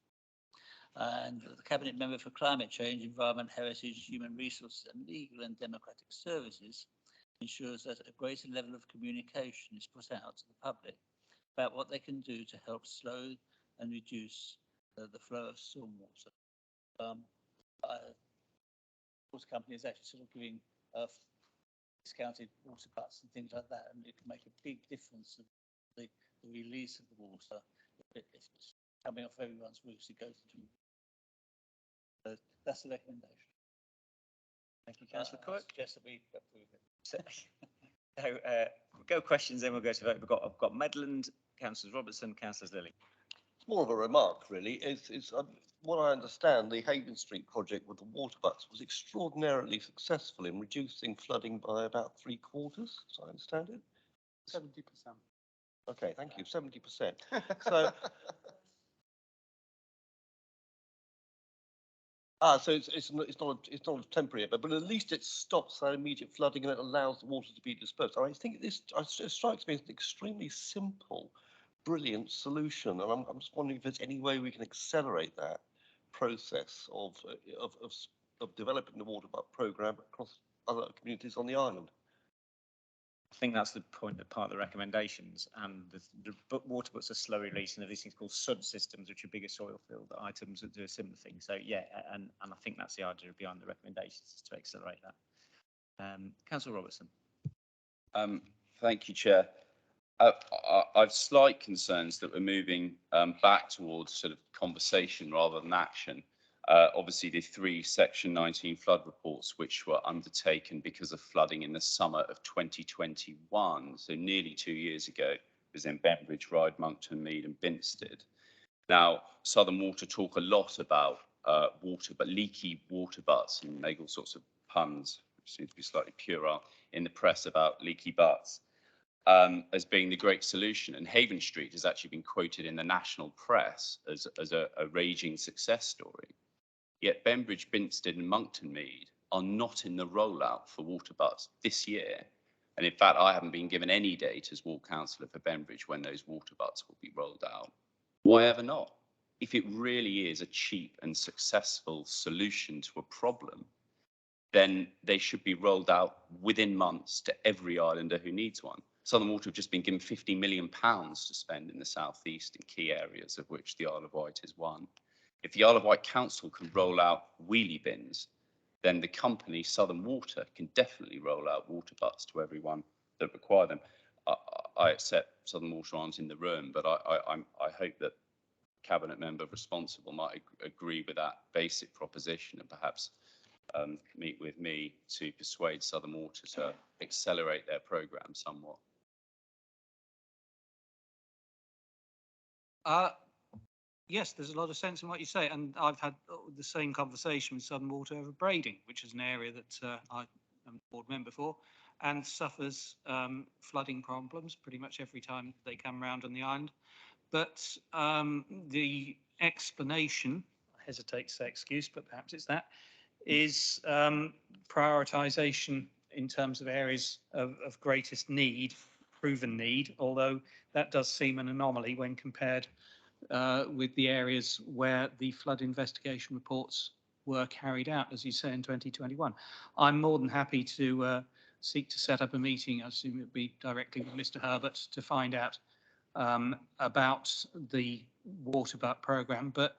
[SPEAKER 4] And the Cabinet Member for Climate Change, Environment, Heritage, Human Resources and Legal and Democratic Services ensures that a greater level of communication is put out to the public about what they can do to help slow and reduce the flow of stormwater. Water company is actually sort of giving discounted water butts and things like that, and it can make a big difference in the release of the water. If it's coming off everyone's roofs, it goes into. So that's the recommendation.
[SPEAKER 1] Thank you, Councillor Quirk.
[SPEAKER 4] Suggest that we approve it.
[SPEAKER 1] So, we'll go questions, then we'll go to vote. I've got Medland, Councillors Robertson, Councillors Lilly.
[SPEAKER 13] It's more of a remark, really. It's what I understand, the Haven Street project with the water butts was extraordinarily successful in reducing flooding by about 3/4, as I understand it.
[SPEAKER 3] 70%.
[SPEAKER 13] Okay, thank you. 70%. So. So it's not a temporary, but at least it stops that immediate flooding and it allows the water to be dispersed. I think this strikes me as an extremely simple, brilliant solution, and I'm just wondering if there's any way we can accelerate that process of developing the water butt programme across other communities on the island.
[SPEAKER 1] I think that's the point, that part of the recommendations, and the water butts are slow release, and there are these things called SUD systems, which are bigger soil filled items that do a similar thing. So yeah, and I think that's the idea behind the recommendations, is to accelerate that. Councillor Robertson.
[SPEAKER 19] Thank you, Chair. I've slight concerns that we're moving back towards sort of conversation rather than action. Obviously, the 3 Section 19 flood reports, which were undertaken because of flooding in the summer of 2021, so nearly 2 years ago, was in Bembridge, Ryde, Monkton, Mead and Binsted. Now, Southern Water talk a lot about leaky water butts, and make all sorts of puns, which seem to be slightly puerile in the press about leaky butts, as being the great solution. And Haven Street has actually been quoted in the national press as a raging success story. Yet Bembridge, Binsted and Monkton Mead are not in the rollout for water butts this year. And in fact, I haven't been given any date as ward councillor for Bembridge when those water butts will be rolled out. Why ever not? If it really is a cheap and successful solution to a problem, then they should be rolled out within months to every islander who needs one. Southern Water have just been given £50 million to spend in the southeast in key areas, of which the Isle of Wight is one. If the Isle of Wight Council can roll out wheelie bins, then the company Southern Water can definitely roll out water butts to everyone that require them. I accept Southern Water aren't in the room, but I hope that Cabinet Member responsible might agree with that basic proposition, and perhaps meet with me to persuade Southern Water to accelerate their programme somewhat.
[SPEAKER 9] Yes, there's a lot of sense in what you say, and I've had the same conversation with Southern Water over Brading, which is an area that I am a board member for, and suffers flooding problems pretty much every time they come round on the island. But the explanation, I hesitate to say excuse, but perhaps it's that, is prioritisation in terms of areas of greatest need, proven need, although that does seem an anomaly when compared with the areas where the flood investigation reports were carried out, as you say, in 2021. I'm more than happy to seek to set up a meeting. I assume it would be directly with Mr. Herbert to find out about the water butt programme. But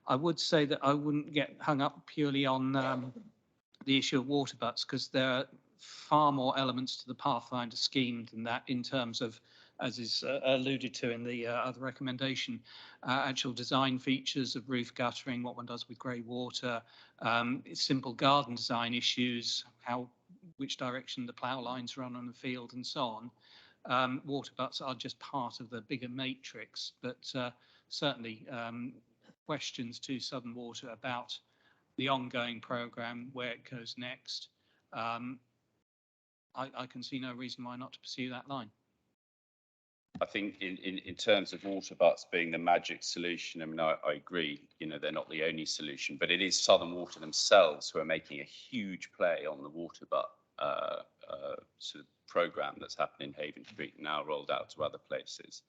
[SPEAKER 9] I would say that I wouldn't get hung up purely on the issue of water butts, because there are far more elements to the Pathfinder scheme than that, in terms of, as is alluded to in the other recommendation, actual design features of roof guttering, what one does with grey water, simple garden design issues, which direction the plough lines run on the field, and so on. Water butts are just part of the bigger matrix, but certainly questions to Southern Water about the ongoing programme, where it goes next. I can see no reason why not to pursue that line.
[SPEAKER 19] I think in terms of water butts being the magic solution, I mean, I agree, you know, they're not the only solution, but it is Southern Water themselves who are making a huge play on the water butt sort of programme that's happening in Haven Street, now rolled out to other places.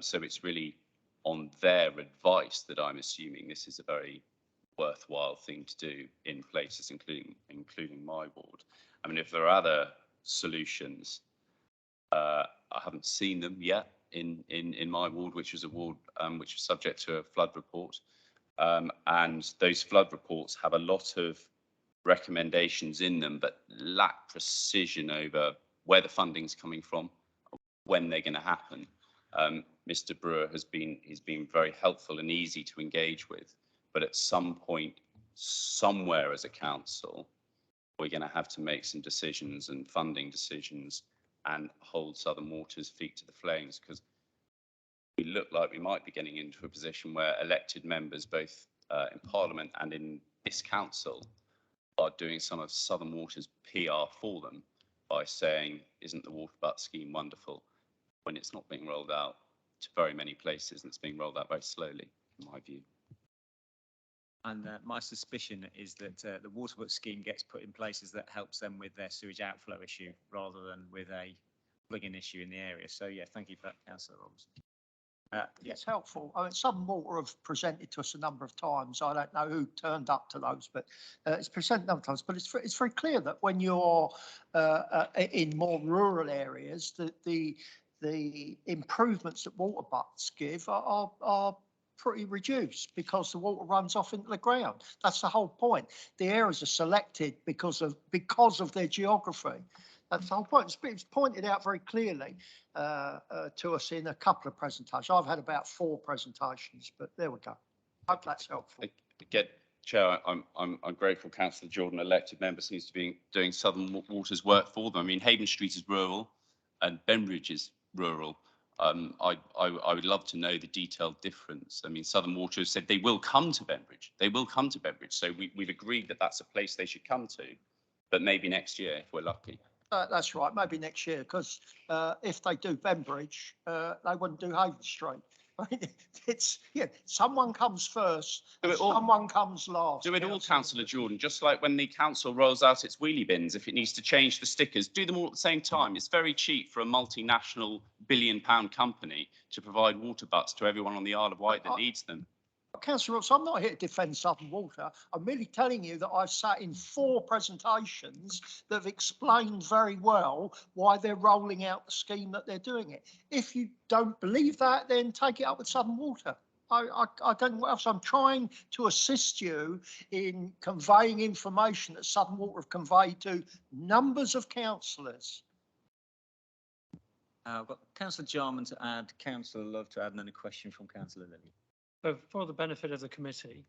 [SPEAKER 19] So it's really on their advice that I'm assuming this is a very worthwhile thing to do in places, including my ward. I mean, if there are other solutions, I haven't seen them yet in my ward, which is a ward which is subject to a flood report. And those flood reports have a lot of recommendations in them, but lack precision over where the funding's coming from, when they're going to happen. Mr. Brewer he's been very helpful and easy to engage with, but at some point, somewhere as a council, we're going to have to make some decisions and funding decisions and hold Southern Water's feet to the flames, because we look like we might be getting into a position where elected members, both in Parliament and in this council, are doing some of Southern Water's PR for them by saying, isn't the water butt scheme wonderful, when it's not being rolled out to very many places and it's being rolled out very slowly, in my view.
[SPEAKER 1] And my suspicion is that the water butt scheme gets put in places that helps them with their sewage outflow issue rather than with a plug-in issue in the area. So yeah, thank you for that, Councillor Robinson.
[SPEAKER 20] It's helpful. I mean, Southern Water have presented to us a number of times. I don't know who turned up to those, but it's presented a number of times. But it's very clear that when you're in more rural areas, that the improvements that water butts give are pretty reduced because the water runs off into the ground. That's the whole point. The areas are selected because of their geography. That's the whole point. It's pointed out very clearly to us in a couple of presentations. I've had about 4 presentations, but there we go. Hope that's helpful.
[SPEAKER 19] Again, Chair, I'm grateful Councillor Jordan, elected member, seems to be doing Southern Water's work for them. I mean, Haven Street is rural and Benbridge is rural. I would love to know the detailed difference. I mean, Southern Water has said they will come to Benbridge. They will come to Benbridge. So we've agreed that that's a place they should come to, but maybe next year if we're lucky.
[SPEAKER 20] That's right, maybe next year, because if they do Benbridge, they wouldn't do Haven Street. It's, yeah, someone comes first, someone comes last.
[SPEAKER 19] Do it all, Councillor Jordan, just like when the council rolls out its wheelie bins, if it needs to change the stickers, do them all at the same time. It's very cheap for a multinational billion-pound company to provide water butts to everyone on the Isle of Wight that needs them.
[SPEAKER 20] Councillor Ross, I'm not here to defend Southern Water. I'm merely telling you that I've sat in 4 presentations that have explained very well why they're rolling out the scheme that they're doing it. If you don't believe that, then take it up with Southern Water. I don't know what else. I'm trying to assist you in conveying information that Southern Water have conveyed to numbers of councillors.
[SPEAKER 1] I've got Councillor Jarman to add, Councillor Love to add, and then a question from Councillor Lilly.
[SPEAKER 8] So for the benefit of the committee,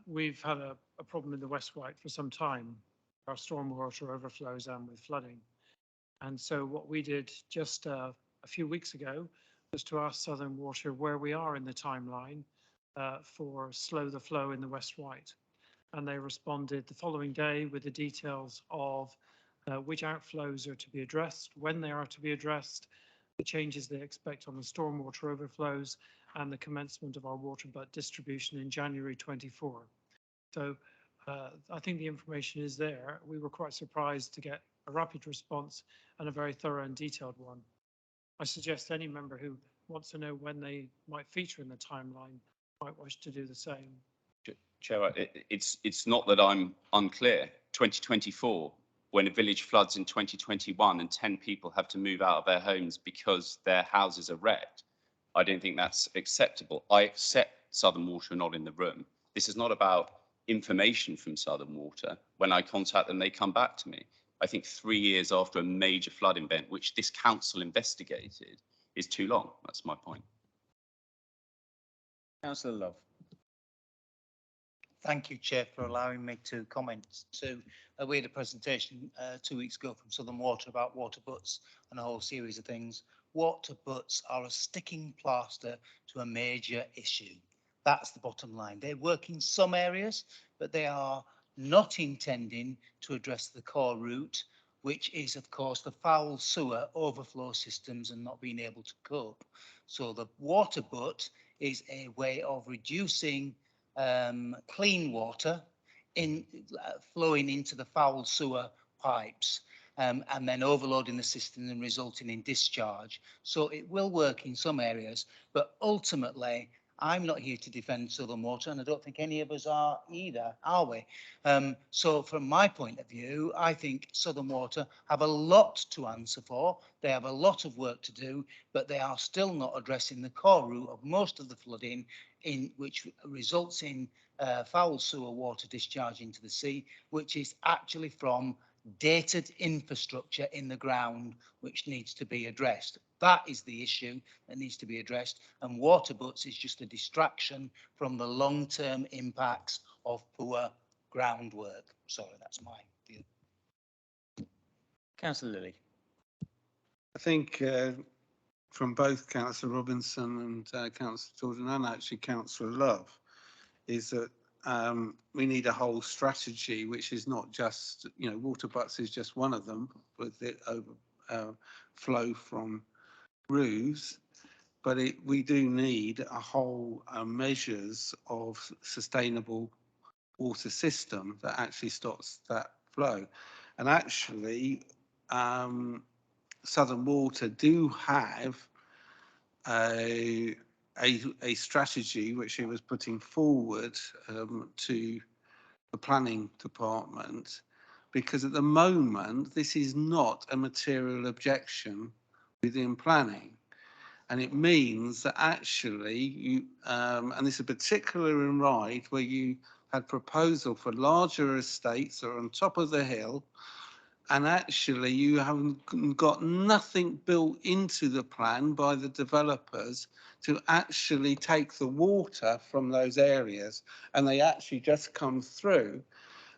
[SPEAKER 8] we've had a problem in the West Wight for some time, our stormwater overflows and with flooding. And so what we did just a few weeks ago was to ask Southern Water where we are in the timeline for slow the flow in the West Wight. And they responded the following day with the details of which outflows are to be addressed, when they are to be addressed, the changes they expect on the stormwater overflows, and the commencement of our water butt distribution in January 24. So I think the information is there. We were quite surprised to get a rapid response and a very thorough and detailed one. I suggest any member who wants to know when they might feature in the timeline might wish to do the same.
[SPEAKER 19] Chair, it's not that I'm unclear. 2024, when a village floods in 2021 and 10 people have to move out of their homes because their houses are wrecked, I don't think that's acceptable. I accept Southern Water are not in the room. This is not about information from Southern Water. When I contact them, they come back to me. I think 3 years after a major flood event, which this council investigated, is too long. That's my point.
[SPEAKER 1] Councillor Love.
[SPEAKER 11] Thank you, Chair, for allowing me to comment. We had a presentation 2 weeks ago from Southern Water about water butts and a whole series of things. Water butts are a sticking plaster to a major issue. That's the bottom line. They work in some areas, but they are not intending to address the core root, which is, of course, the foul sewer overflow systems and not being able to cope. So the water butt is a way of reducing clean water flowing into the foul sewer pipes and then overloading the system and resulting in discharge. So it will work in some areas, but ultimately I'm not here to defend Southern Water, and I don't think any of us are either, are we? So from my point of view, I think Southern Water have a lot to answer for. They have a lot of work to do, but they are still not addressing the core root of most of the flooding, which results in foul sewer water discharge into the sea, which is actually from dated infrastructure in the ground, which needs to be addressed. That is the issue that needs to be addressed, and water butts is just a distraction from the long-term impacts of poor groundwork. Sorry, that's my view.
[SPEAKER 1] Councillor Lilly.
[SPEAKER 3] I think from both Councillor Robinson and Councillor Jordan and actually Councillor Love is that we need a whole strategy, which is not just, water butts is just one of them with the overflow from roofs, but we do need a whole measures of sustainable water system that actually stops that flow. And actually, Southern Water do have a strategy which it was putting forward to the planning department, because at the moment this is not a material objection within planning, and it means that actually you and this is particular in Ryde, where you had proposal for larger estates that are on top of the hill, and actually you haven't got nothing built into the plan by the developers to actually take the water from those areas, and they actually just come through,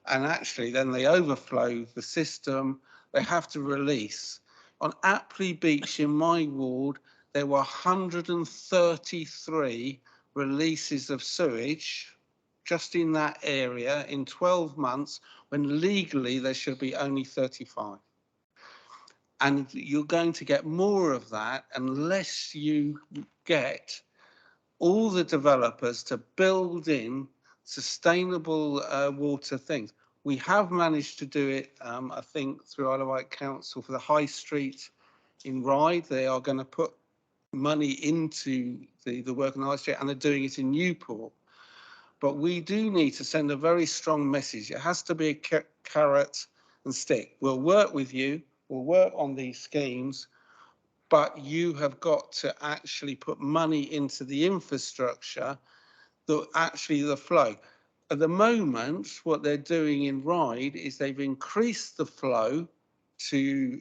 [SPEAKER 3] and actually then they overflow the system. They have to release. On Apley Beach in my ward, there were 133 releases of sewage just in that area in 12 months, when legally there should be only 35. And you're going to get more of that unless you get all the developers to build in sustainable water things. We have managed to do it, I think, through Isle of Wight Council for the High Street in Ryde. They are going to put money into the work on the High Street, and they're doing it in Newport. But we do need to send a very strong message. It has to be a carrot and stick. We'll work with you, we'll work on these schemes, but you have got to actually put money into the infrastructure that actually the flow. At the moment, what they're doing in Ryde is they've increased the flow to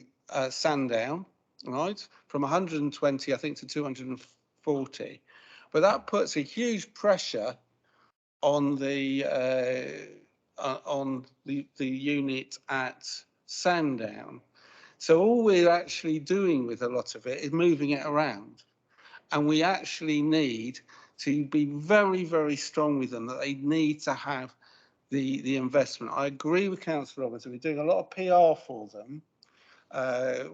[SPEAKER 3] Sandown, right, from 120, I think, to 240. But that puts a huge pressure on the unit at Sandown. So all we're actually doing with a lot of it is moving it around, and we actually need to be very, very strong with them that they need to have the investment. I agree with Councillor Robertson. We're doing a lot of PR for them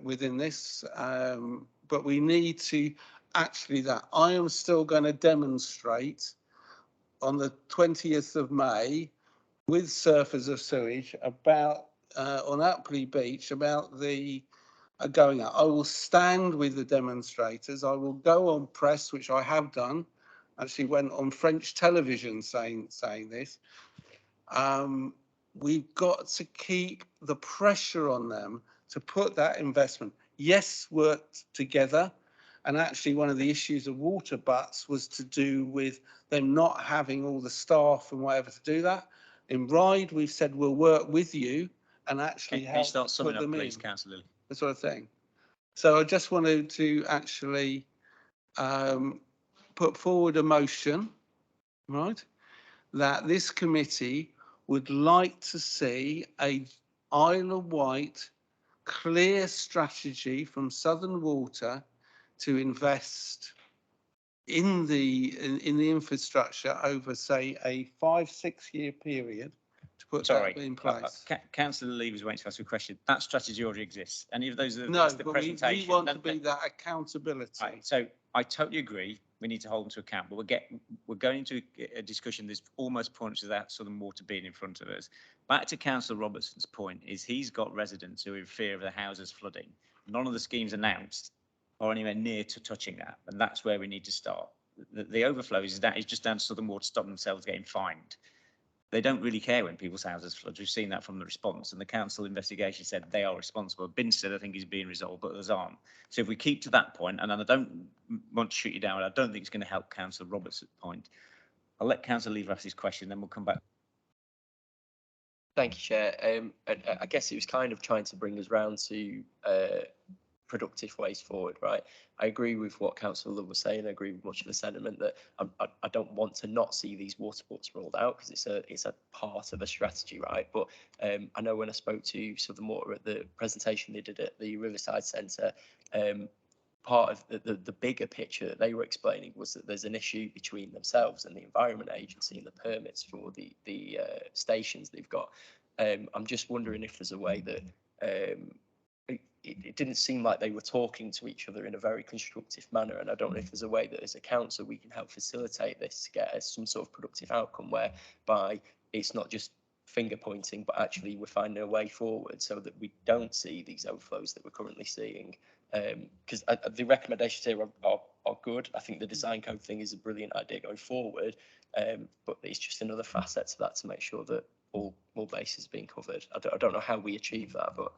[SPEAKER 3] within this, but we need to actually that. I am still going to demonstrate on the 20th of May with surfers of sewage about on Apley Beach about the going up. I will stand with the demonstrators. I will go on press, which I have done, actually went on French television saying this. We've got to keep the pressure on them to put that investment. Yes, work together. And actually one of the issues of water butts was to do with them not having all the staff and whatever to do that. In Ryde, we've said we'll work with you and actually
[SPEAKER 1] Can you
[SPEAKER 3] help
[SPEAKER 1] start
[SPEAKER 3] put
[SPEAKER 1] summing up,
[SPEAKER 3] them
[SPEAKER 1] please,
[SPEAKER 3] in.
[SPEAKER 1] Councillor Lilly?
[SPEAKER 3] That sort of thing. So I just wanted to actually put forward a motion, right, that this committee would like to see a Isle of Wight clear strategy from Southern Water to invest in the infrastructure over, say, a 5-6 year period to put
[SPEAKER 1] Sorry,
[SPEAKER 3] that in place.
[SPEAKER 1] Councillor Lee was waiting to ask a question. That strategy already exists. Any of those?
[SPEAKER 3] No,
[SPEAKER 1] that's the
[SPEAKER 3] but
[SPEAKER 1] presentation.
[SPEAKER 3] we want to be that accountability.
[SPEAKER 1] Right, so I totally agree. We need to hold them to account, but we're going into a discussion that's almost points to that Southern Water being in front of us. Back to Councillor Robertson's point is he's got residents who are in fear of their houses flooding. None of the schemes announced are anywhere near to touching that, and that's where we need to start. The overflow is just down to Southern Water stopping themselves getting fined. They don't really care when people's houses flood. We've seen that from the response, and the council investigation said they are responsible. Binstead, I think, is being resolved, but others aren't. So if we keep to that point, and I don't want to shoot you down, I don't think it's going to help Councillor Roberts' point. I'll let Councillor Lever ask his question, then we'll come back.
[SPEAKER 10] Thank you, Chair. I guess it was kind of trying to bring us round to productive ways forward, right? I agree with what Councillor Love was saying. I agree with much of the sentiment that I don't want to not see these water butts rolled out because it's a part of a strategy, right? But I know when I spoke to Southern Water at the presentation they did at the Riverside Centre, part of the bigger picture that they were explaining was that there's an issue between themselves and the Environment Agency and the permits for the stations they've got. I'm just wondering if there's a way that it didn't seem like they were talking to each other in a very constructive manner, and I don't know if there's a way that as a council we can help facilitate this to get some sort of productive outcome whereby it's not just finger pointing, but actually we're finding a way forward so that we don't see these overflows that we're currently seeing. Because the recommendations here are good. I think the design code thing is a brilliant idea going forward, but it's just another facet to that to make sure that all bases are being covered. I don't know how we achieve that, but.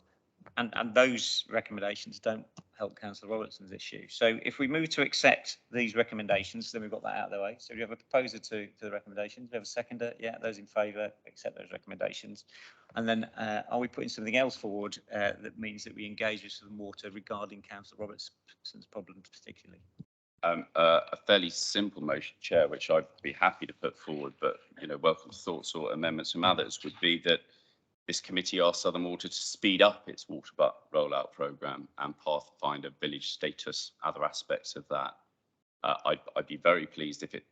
[SPEAKER 1] And those recommendations don't help Councillor Robertson's issue. So if we move to accept these recommendations, then we've got that out of the way. So we have a proposer to the recommendations. We have a seconder. Yeah, those in favour, accept those recommendations. And then are we putting something else forward that means that we engage with Southern Water regarding Councillor Robertson's problems particularly?
[SPEAKER 19] A fairly simple motion, Chair, which I'd be happy to put forward, but welcome thoughts or amendments from others, would be that this committee asks Southern Water to speed up its water butt rollout programme and pathfinder village status, other aspects of that. I'd be very pleased if it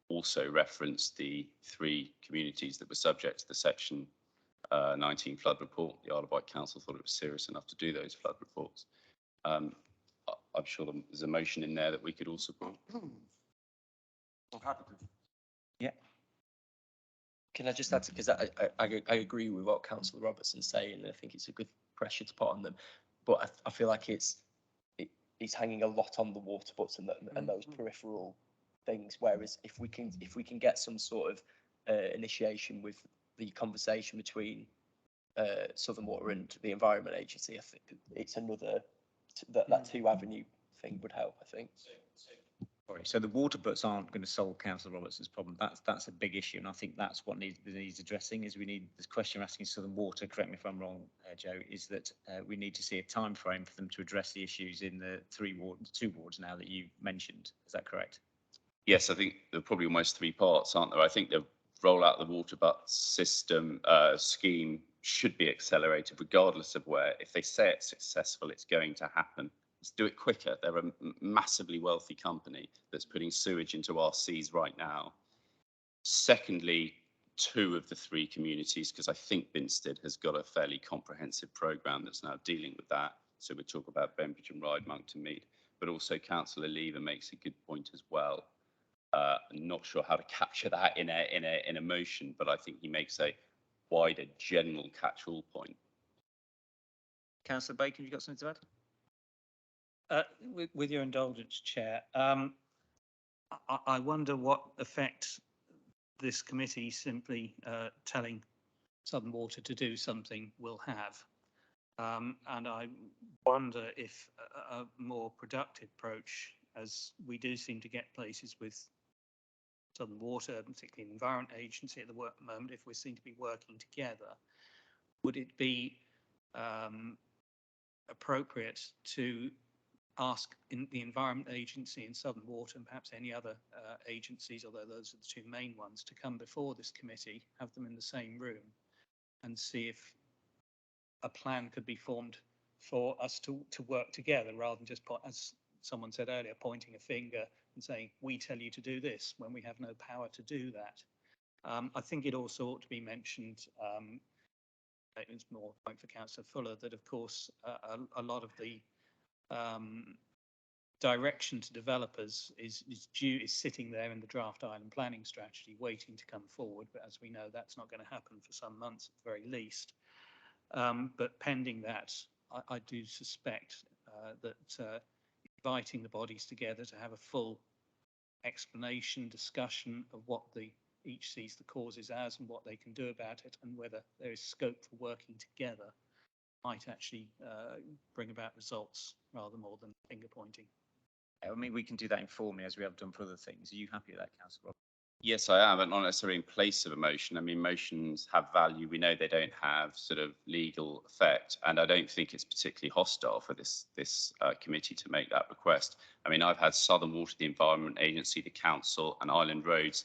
[SPEAKER 19] also referenced the 3 communities that were subject to the Section 19 flood report. The Isle of Wight Council thought it was serious enough to do those flood reports. I'm sure there's a motion in there that we could also put.
[SPEAKER 10] I'm happy to.
[SPEAKER 1] Yeah.
[SPEAKER 10] Can I just add, because I agree with what Councillor Robertson's saying, and I think it's a good pressure to put on them, but I feel like it's hanging a lot on the water butts and those peripheral things. Whereas if we can get some sort of initiation with the conversation between Southern Water and the Environment Agency, I think it's another that 2-avenue thing would help, I think.
[SPEAKER 1] Sorry, so the water butts aren't going to solve Councillor Robertson's problem. That's a big issue, and I think that's what needs addressing. Is we need this question we're asking Southern Water. Correct me if I'm wrong, Joe. Is that we need to see a time frame for them to address the issues in the 2 wards now that you mentioned. Is that correct?
[SPEAKER 19] Yes, I think there are probably almost 3 parts, aren't there? I think the rollout of the water butt system scheme should be accelerated, regardless of where. If they say it's successful, it's going to happen. Let's do it quicker. They're a massively wealthy company that's putting sewage into our seas right now. Secondly, 2 of the 3 communities, because I think Binstead has got a fairly comprehensive programme that's now dealing with that. So we talk about Bembridge and Ryde, Monkton Mead, but also Councillor Lever makes a good point as well. I'm not sure how to capture that in a motion, but I think he makes a wider general catch-all point.
[SPEAKER 1] Councillor Bacon, have you got something to add?
[SPEAKER 9] With your indulgence, Chair, I I wonder what effect this committee simply telling Southern Water to do something will have. And I wonder if a more productive approach, as we do seem to get places with Southern Water, particularly the Environment Agency at the moment, if we seem to be working together, would it be appropriate to ask in the Environment Agency and Southern Water and perhaps any other agencies, although those are the two main ones, to come before this committee, have them in the same room and see if a plan could be formed for us to work together rather than just, as someone said earlier, pointing a finger and saying, we tell you to do this when we have no power to do that. I think it also ought to be mentioned, it's more a point for Councillor Fuller, that of course a lot of the direction to developers is sitting there in the draft island planning strategy waiting to come forward, but as we know that's not going to happen for some months at the very least. But pending that, I do suspect that inviting the bodies together to have a full explanation, discussion of what each sees the causes as and what they can do about it, and whether there is scope for working together, might actually bring about results rather more than finger pointing.
[SPEAKER 1] I mean, we can do that informally as we have done for other things. Are you happy with that, Councillor Rob?
[SPEAKER 19] Yes, I am, but not necessarily in place of a motion. I mean, motions have value. We know they don't have sort of legal effect, and I don't think it's particularly hostile for this committee to make that request. I mean, I've had Southern Water, the Environment Agency, the Council, and Island Roads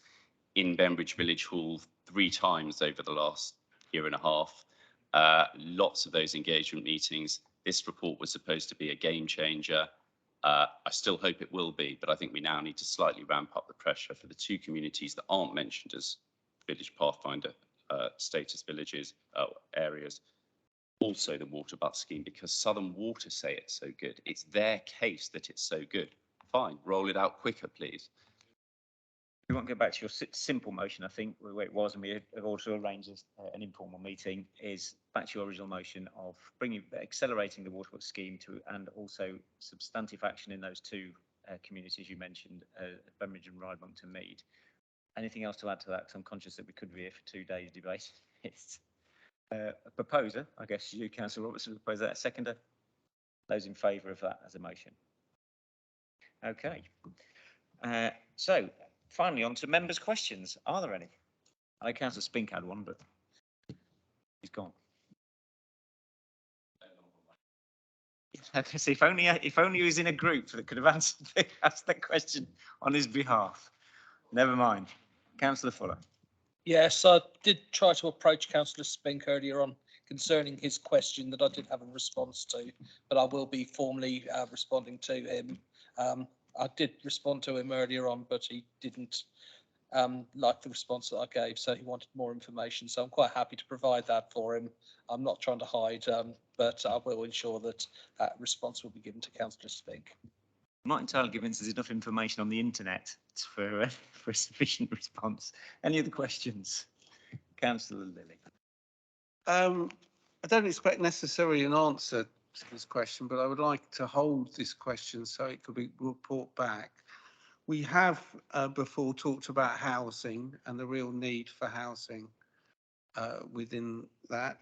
[SPEAKER 19] in Bembridge Village Hall 3 times over the last year and a half. Lots of those engagement meetings. This report was supposed to be a game changer. I still hope it will be, but I think we now need to slightly ramp up the pressure for the 2 communities that aren't mentioned as Village Pathfinder status villages, areas. Also the water butt scheme, because Southern Water say it's so good. It's their case that it's so good. Fine, roll it out quicker, please.
[SPEAKER 1] We won't go back to your simple motion, I think, where it was, and we have also arranged an informal meeting, is back to your original motion of accelerating the water scheme and also substantive action in those 2 communities you mentioned, Bembridge and Ride-Monkton Mead. Anything else to add to that? Because I'm conscious that we could be here for 2 days debate. It's a proposer, I guess you, Councillor Robertson, propose that. A seconder? Those in favour of that as a motion? Okay. So, finally, on to members' questions. Are there any? I know Councillor Spink had one, but he's gone. So if only he was in a group that could have asked that question on his behalf. Never mind. Councillor Fuller.
[SPEAKER 6] Yes, I did try to approach Councillor Spink earlier on concerning his question that I did have a response to, but I will be formally responding to him. I did respond to him earlier on, but he didn't like the response that I gave, so he wanted more information. So I'm quite happy to provide that for him. I'm not trying to hide, but I will ensure that that response will be given to Councillor Spink.
[SPEAKER 1] I'm not entirely convinced there's enough information on the internet for a sufficient response. Any other questions? Councillor Lilly.
[SPEAKER 3] I don't expect necessarily an answer to this question, but I would like to hold this question so it could be brought back. We have before talked about housing and the real need for housing within that.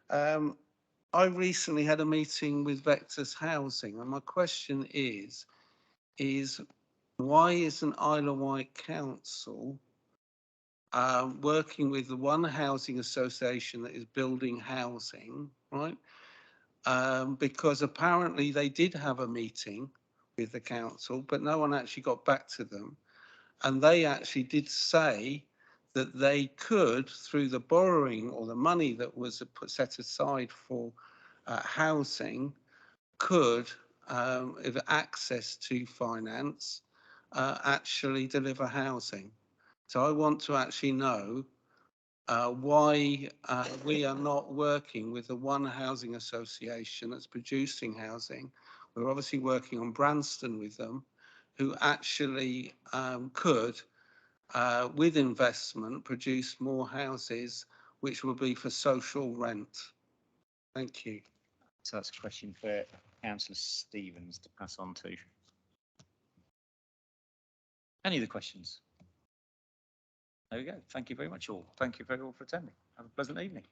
[SPEAKER 3] I recently had a meeting with Vector's Housing, and my question is why isn't Isle of Wight Council working with the one housing association that is building housing, right? Because apparently they did have a meeting with the council, but no one actually got back to them. And they actually did say that they could, through the borrowing or the money that was set aside for housing, could, if access to finance, actually deliver housing. So I want to actually know why we are not working with the one housing association that's producing housing. We're obviously working on Branston with them, who actually could, with investment, produce more houses, which will be for social rent. Thank you.
[SPEAKER 1] So that's a question for Councillor Stevens to pass on to. Any other questions? There we go. Thank you very much all. Thank you very all for attending. Have a pleasant evening.